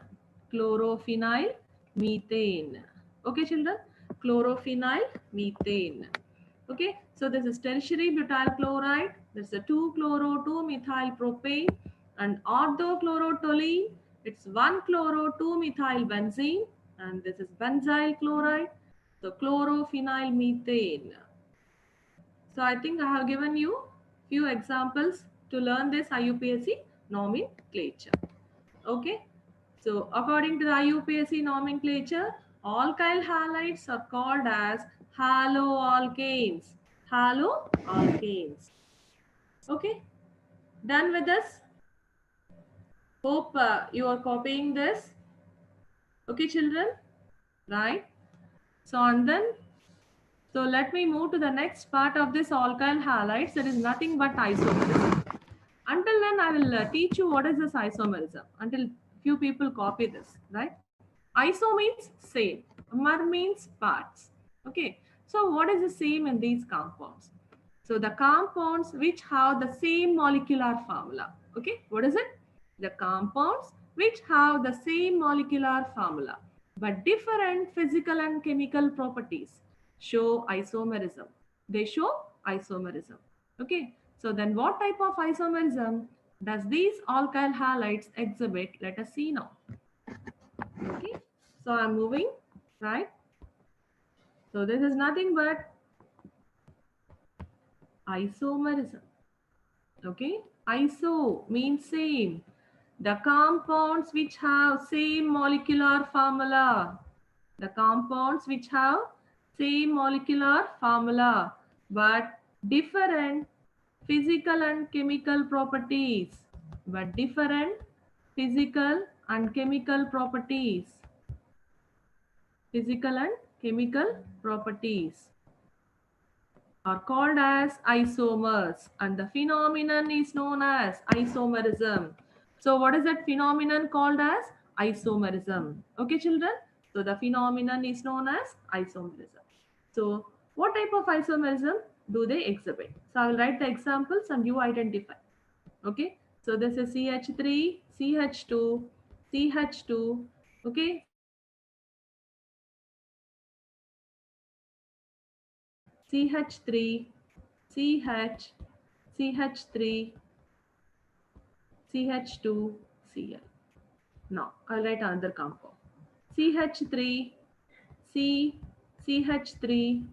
Chlorophenyl methane. Okay, children? Chlorophenyl methane. Okay, so this is tertiary butyl chloride. There's a 2-chloro, 2-methyl propane, and orthochlorotoluene. It's 1-chloro, 2-methyl benzene, and this is benzyl chloride. So chlorophenyl methane. So I think I have given you few examples to learn this IUPAC nomenclature. Okay. So according to the IUPAC nomenclature, alkyl halides are called as haloalkanes. Haloalkanes. Okay. Done with this? Hope you are copying this. Okay, children? Right? So and then so let me move to the next part of this alkyl halides. That is nothing but isomerism. Until then, I will teach you what is this isomerism. Until few people copy this, right? Iso means same. Mer means parts. Okay. So what is the same in these compounds? So the compounds which have the same molecular formula. Okay. What is it? The compounds which have the same molecular formula but different physical and chemical properties show isomerism. They show isomerism. Okay. So then what type of isomerism does these alkyl halides exhibit? Let us see now. Okay. So I'm moving, right? So this is nothing but isomerism. Okay. Iso means same. The compounds which have same molecular formula. The compounds which have same molecular formula but different physical and chemical properties. But different physical and chemical properties. Physical and chemical properties are called as isomers, and the phenomenon is known as isomerism. So what is that phenomenon called as? Isomerism. Okay, children? So the phenomenon is known as isomerism. So what type of isomerism do they exhibit? So I will write the examples and you identify. Okay, so this is CH3, CH2, CH2. Okay, CH3, CH, CH3, CH2, Cl. Now I'll write another compound. CH3, C, CH3,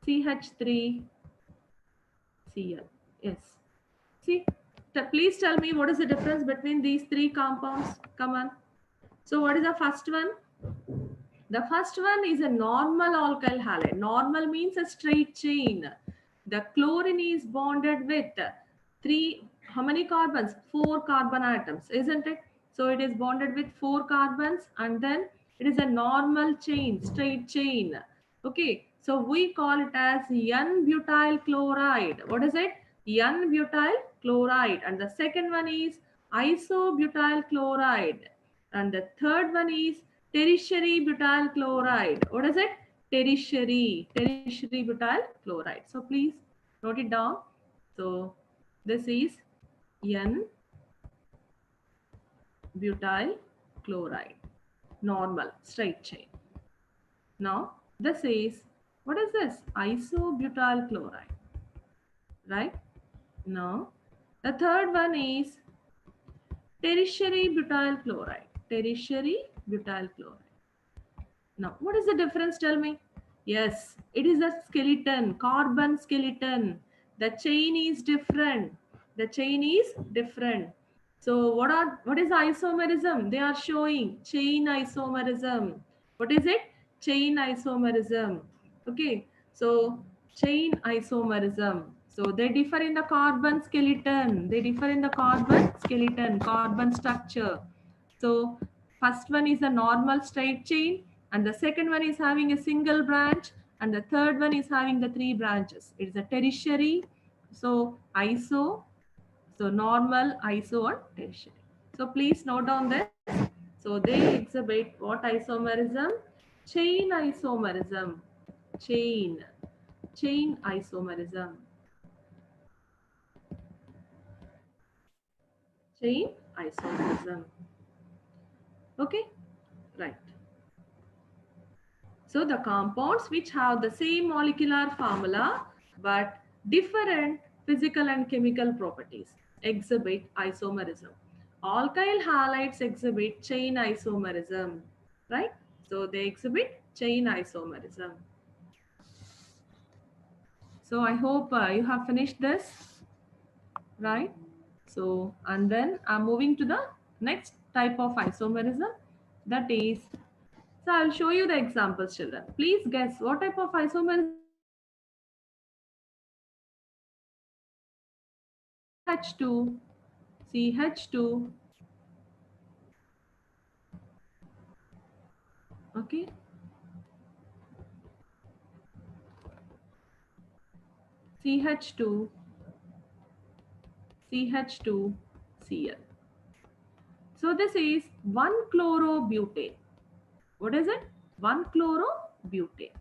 CH3, Cl. Yes. See, please tell me what is the difference between these three compounds. Come on. So what is the first one? The first one is a normal alkyl halide. Normal means a straight chain. the chlorine is bonded with how many carbons? 4 carbon atoms, isn't it? So it is bonded with 4 carbons, and then it is a normal chain, straight chain. Okay, so we call it as N-butyl chloride. What is it? N-butyl chloride. And the second one is isobutyl chloride. And the third one is tertiary butyl chloride. What is it? Tertiary butyl chloride. So please note it down. So this is N-butyl chloride, normal straight chain. Now this is, what is this? Isobutyl chloride, right? Now the third one is tertiary butyl chloride. Tertiary butyl chloride. Now, what is the difference? Tell me. Yes, it is a skeleton, carbon skeleton. The chain is different. The chain is different. So, what is isomerism? They are showing chain isomerism. What is it? Chain isomerism. Okay. So, chain isomerism. So, they differ in the carbon skeleton. They differ in the carbon skeleton, carbon structure. So, first one is a normal straight chain, and the second one is having a single branch, and the third one is having the 3 branches. It is a tertiary. So iso, so normal, iso, and tertiary. So please note down this. So they exhibit what isomerism? Chain isomerism. Chain isomerism. Chain isomerism. Okay, right. So the compounds which have the same molecular formula but different physical and chemical properties exhibit isomerism. Alkyl halides exhibit chain isomerism, right? So they exhibit chain isomerism. So I hope you have finished this, right? So, and then I'm moving to the next type of isomerism, that is, so I'll show you the examples, children. Please guess what type of isomerism. CH2, CH2, okay, CH2, CH2, Cl. So this is 1-chlorobutane. What is it? 1-chlorobutane.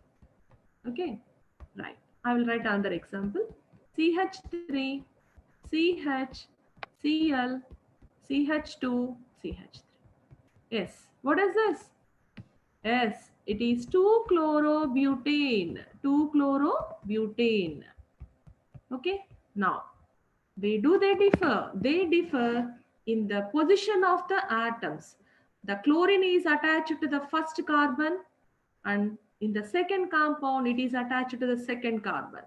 Okay, right. I will write another example. CH3, CH, Cl, CH2, CH3. Yes, what is this? Yes, it is 2-chlorobutane. 2-chlorobutane. Okay, now they differ. They differ in the position of the atoms. The chlorine is attached to the first carbon, and in the second compound it is attached to the second carbon.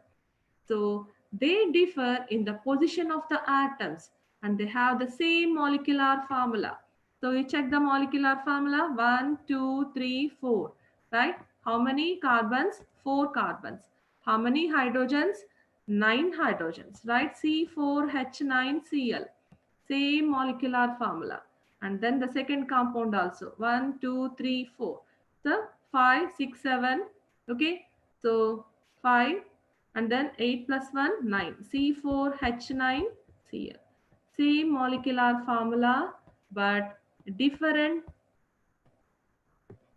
So they differ in the position of the atoms, and they have the same molecular formula. So you check the molecular formula: 1, 2, 3, 4, right? How many carbons? 4 carbons. How many hydrogens? 9 hydrogens, right? C4H9Cl. Same molecular formula. And then the second compound also: 1, 2, 3, 4. So 5, 6, 7. Okay. So 5, and then 8 plus 1, 9. C4H9Cl. Same molecular formula, but different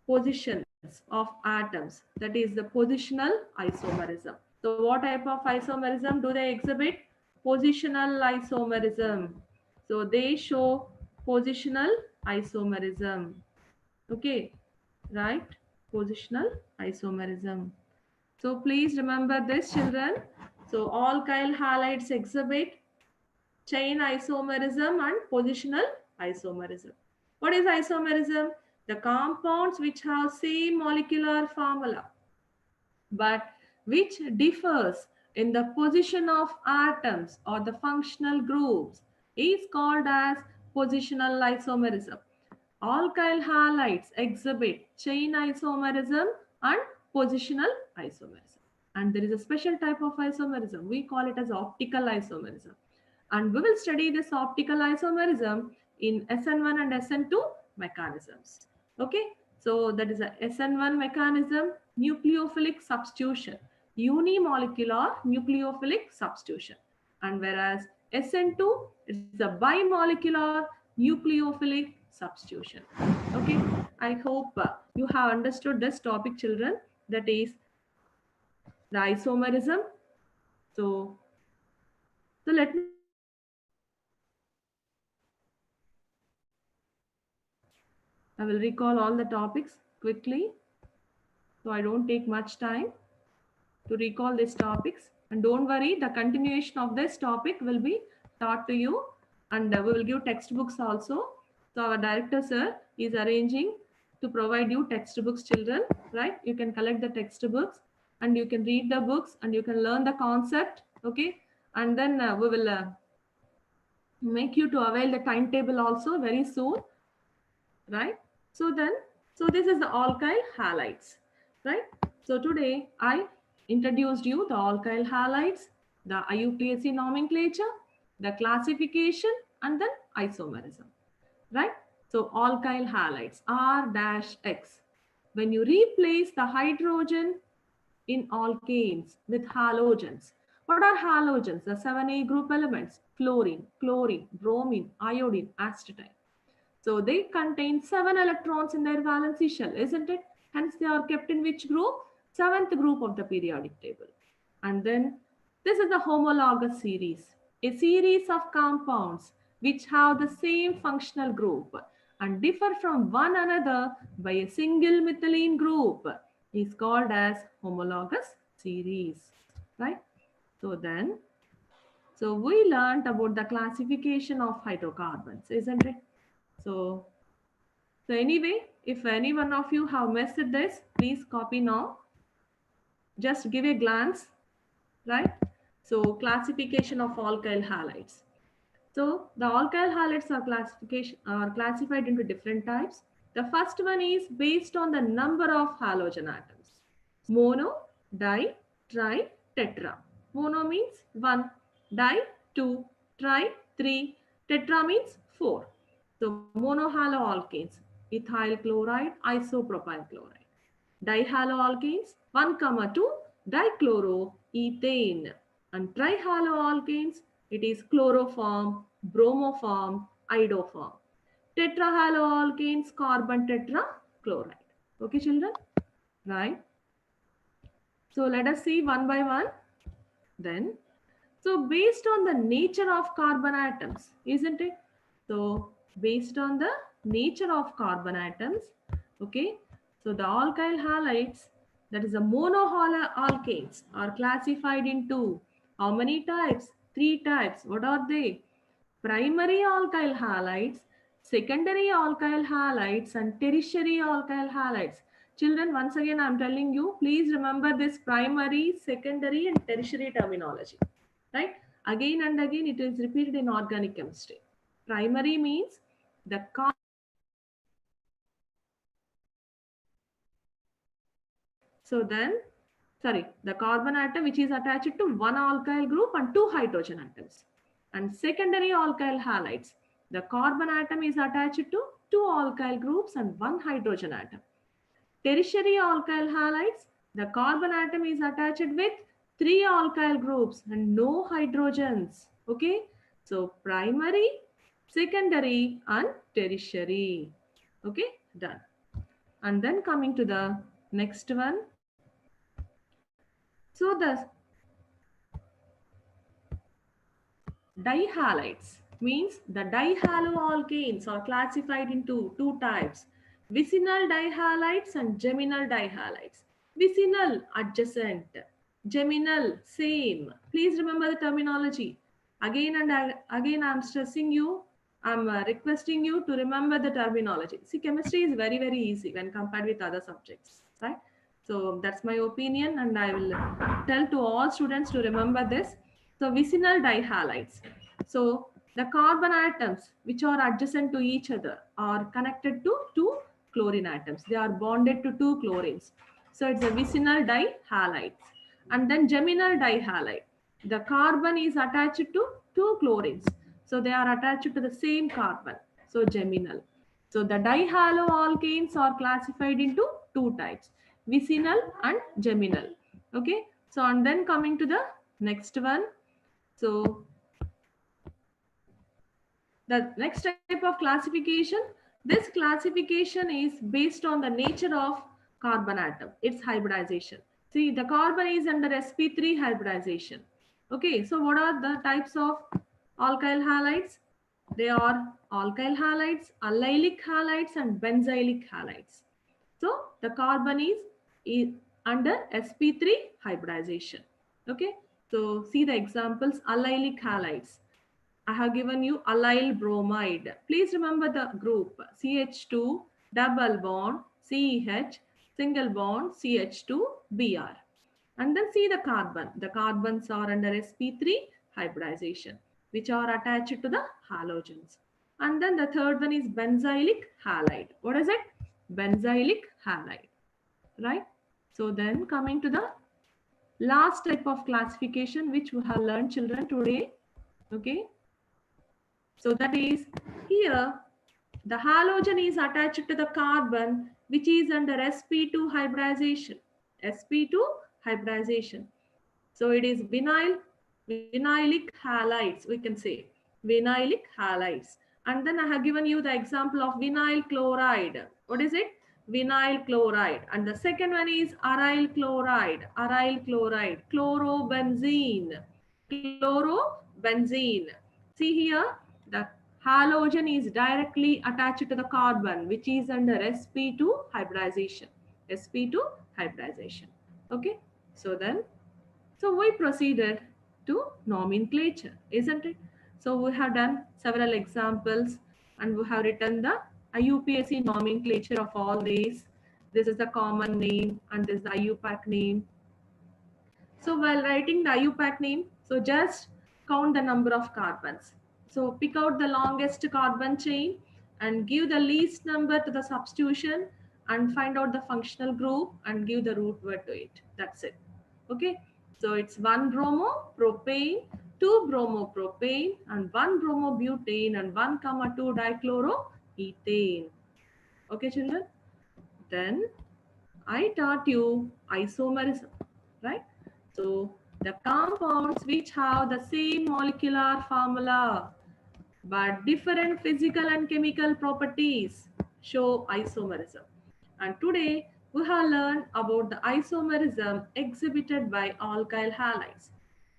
positions of atoms. That is the positional isomerism. So what type of isomerism do they exhibit? Positional isomerism. So they show positional isomerism. Okay, right? Positional isomerism. So please remember this, children. So alkyl halides exhibit chain isomerism and positional isomerism. What is isomerism? The compounds which have same molecular formula but which differs in the position of atoms or the functional groups is called as positional isomerism. Alkyl halides exhibit chain isomerism and positional isomerism. And there is a special type of isomerism. We call it as optical isomerism. And we will study this optical isomerism in SN1 and SN2 mechanisms. Okay, so that is a SN1 mechanism, nucleophilic substitution, unimolecular nucleophilic substitution. And whereas SN2 is a bimolecular nucleophilic substitution. Okay, I hope you have understood this topic, children, that is the isomerism. So let me I will recall all the topics quickly, so I don't take much time to recall these topics. And don't worry, the continuation of this topic will be taught to you, and we will give textbooks also. So our director sir is arranging to provide you textbooks, children, right? You can collect the textbooks and you can read the books and you can learn the concept, okay? And then we will make you to avail the timetable also very soon, right? So this is the alkyl halides, right? So today I introduced you the alkyl halides, the IUPAC nomenclature, the classification, and then isomerism, right? So alkyl halides, R-X. When you replace the hydrogen in alkanes with halogens. What are halogens? The 7A group elements: fluorine, chlorine, bromine, iodine, astatine. So they contain 7 electrons in their valency shell, isn't it? Hence they are kept in which group? 7th group of the periodic table. And then this is the homologous series, a series of compounds which have the same functional group and differ from one another by a single methylene group is called as homologous series, right? So we learned about the classification of hydrocarbons, isn't it? So anyway, if any one of you have missed this, please copy now. Just give a glance, right? So classification of alkyl halides. So the alkyl halides are classified into different types. The first one is based on the number of halogen atoms. Mono, di, tri, tetra. Mono means 1, di 2, tri 3, tetra means 4. So monohaloalkanes, ethyl chloride, isopropyl chloride. Dihaloalkanes, 1, 2, dichloroethane. And trihaloalkanes, it is chloroform, bromoform, iodoform. Tetrahaloalkanes, carbon tetrachloride. Okay, children? Right? So let us see one by one. Then, so based on the nature of carbon atoms, isn't it? So based on the nature of carbon atoms, okay. So the alkyl halides, that is the monoalkanes, are classified into how many types? 3 types. What are they? Primary alkyl halides, secondary alkyl halides, and tertiary alkyl halides. Children, once again, I'm telling you, please remember this primary, secondary, and tertiary terminology, right? Again and again, it is repeated in organic chemistry. Primary means the the carbon atom which is attached to 1 alkyl group and 2 hydrogen atoms. And secondary alkyl halides, the carbon atom is attached to 2 alkyl groups and 1 hydrogen atom. Tertiary alkyl halides, the carbon atom is attached with 3 alkyl groups and no hydrogens. Okay, so primary, secondary, and tertiary. Okay, done. And then coming to the next one. So the dihalides means the dihaloalkanes are classified into 2 types: vicinal dihalides and geminal dihalides. Vicinal, adjacent; geminal, same. Please remember the terminology. Again and again, I'm stressing you, I'm requesting you to remember the terminology. See, chemistry is very, very easy when compared with other subjects, right? So that's my opinion, and I will tell to all students to remember this. So vicinal dihalides. So the carbon atoms which are adjacent to each other are connected to 2 chlorine atoms. They are bonded to 2 chlorines. So it's a vicinal dihalides. And then geminal dihalide. The carbon is attached to two chlorines. So they are attached to the same carbon. So geminal. So the dihaloalkanes are classified into two types, vicinal and geminal. Okay. So and then coming to the next one. So the next type of classification, this classification is based on the nature of carbon atom, its hybridization. See, the carbon is under sp3 hybridization. Okay, so what are the types of alkyl halides? They are alkyl halides, allylic halides, and benzylic halides. So the carbon is under sp3 hybridization. Okay, so see the examples, allylic halides. I have given you allyl bromide. Please remember the group CH2 double bond CH single bond CH2 Br. And then see the carbon. The carbons are under sp3 hybridization, which are attached to the halogens. And then the third one is benzylic halide. What is it? Benzylic halide, right? So then coming to the last type of classification which we have learned, children, today. Okay. So that is here the halogen is attached to the carbon which is under sp2 hybridization. sp2 hybridization. So it is vinylic halides, we can say vinylic halides. And then I have given you the example of vinyl chloride. What is it? Vinyl chloride. And the second one is aryl chloride, chlorobenzene, chlorobenzene. See here, the halogen is directly attached to the carbon, which is under sp2 hybridization. sp2 hybridization. Okay. So we proceeded to nomenclature, isn't it? So we have done several examples and we have written the IUPAC nomenclature of all these. This is the common name and this is the IUPAC name. So while writing the IUPAC name, so just count the number of carbons. So pick out the longest carbon chain and give the least number to the substitution and find out the functional group and give the root word to it. That's it. Okay. So it's 1 bromopropane, 2 bromopropane, and 1 bromobutane, and 1,2 dichloroethane. Okay, children. Then I taught you isomerism, right? So the compounds which have the same molecular formula but different physical and chemical properties show isomerism. And today we have learned about the isomerism exhibited by alkyl halides.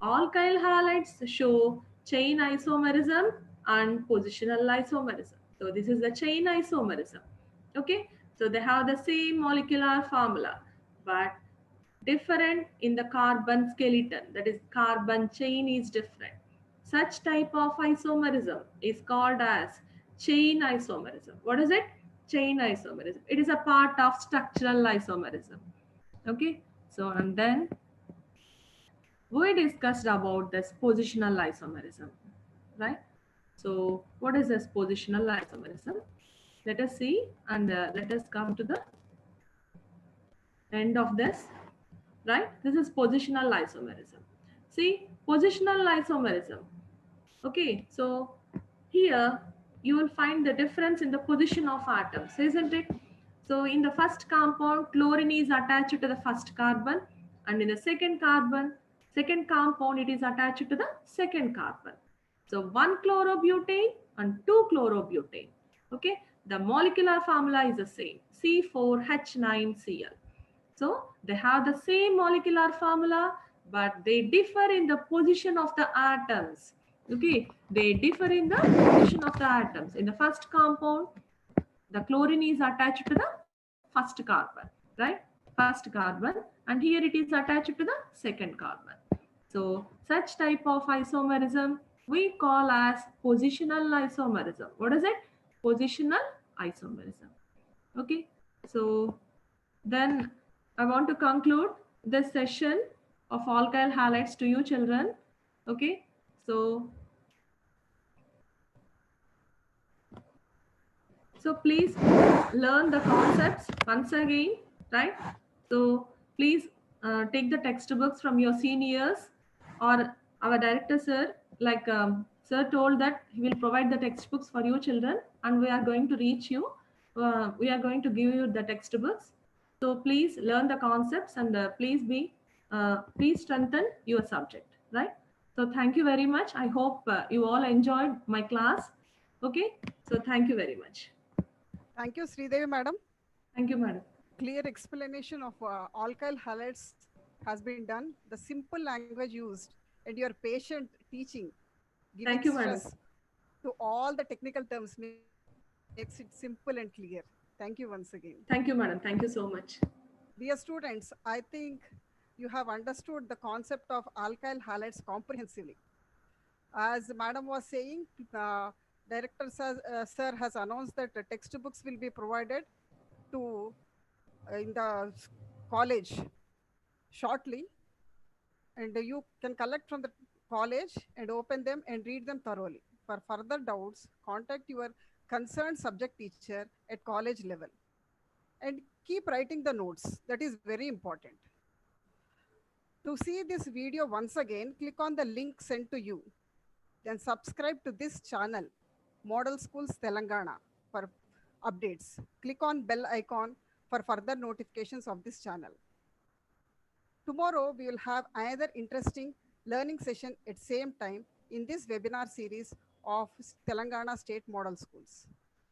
Alkyl halides show chain isomerism and positional isomerism. So this is the chain isomerism. Okay, so they have the same molecular formula but different in the carbon skeleton, that is carbon chain is different. Such type of isomerism is called as chain isomerism. What is it? Chain isomerism. It is a part of structural isomerism. Okay, so and then we discussed about this positional isomerism, right? So what is this positional isomerism? Let us see and let us come to the end of this. Right? This is positional isomerism. See, positional isomerism. Okay, so here you will find the difference in the position of atoms, isn't it? So in the first compound, chlorine is attached to the first carbon, and in the second compound, it is attached to the second carbon. So 1 chlorobutane and 2 chlorobutane. Okay, the molecular formula is the same, C4H9Cl. So they have the same molecular formula, but they differ in the position of the atoms. Okay, they differ in the position of the atoms. In the first compound, the chlorine is attached to the first carbon, right? First carbon, and here it is attached to the second carbon. So such type of isomerism we call as positional isomerism. What is it? Positional isomerism. Okay, so then I want to conclude this session of alkyl halides to you children. Okay, so please learn the concepts once again, right? So please take the textbooks from your seniors, or our director sir, like sir told that he will provide the textbooks for you children, and we are going to reach you. We are going to give you the textbooks. So please learn the concepts, and please strengthen your subject, right? So thank you very much. I hope you all enjoyed my class. Okay. So thank you very much. Thank you, Sridevi madam. Thank you, madam. Clear explanation of alkyl halides has been done. The simple language used and your patient teaching, giving Thank you, madam. stress to all the technical terms makes it simple and clear. Thank you once again. Thank you, madam. Thank you so much. Dear students, I think you have understood the concept of alkyl halides comprehensively. As madam was saying, director sir has announced that the textbooks will be provided to in the college shortly, and you can collect from the college and open them and read them thoroughly. For further doubts, contact your concerned subject teacher at college level and keep writing the notes. That is very important. To see this video once again, click on the link sent to you. Then subscribe to this channel, Model Schools Telangana, for updates. Click on bell icon for further notifications of this channel. Tomorrow, we will have another interesting learning session at same time in this webinar series of Telangana State Model Schools.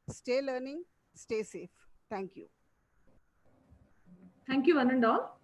Stay learning, stay safe. Thank you. Thank you, one and all.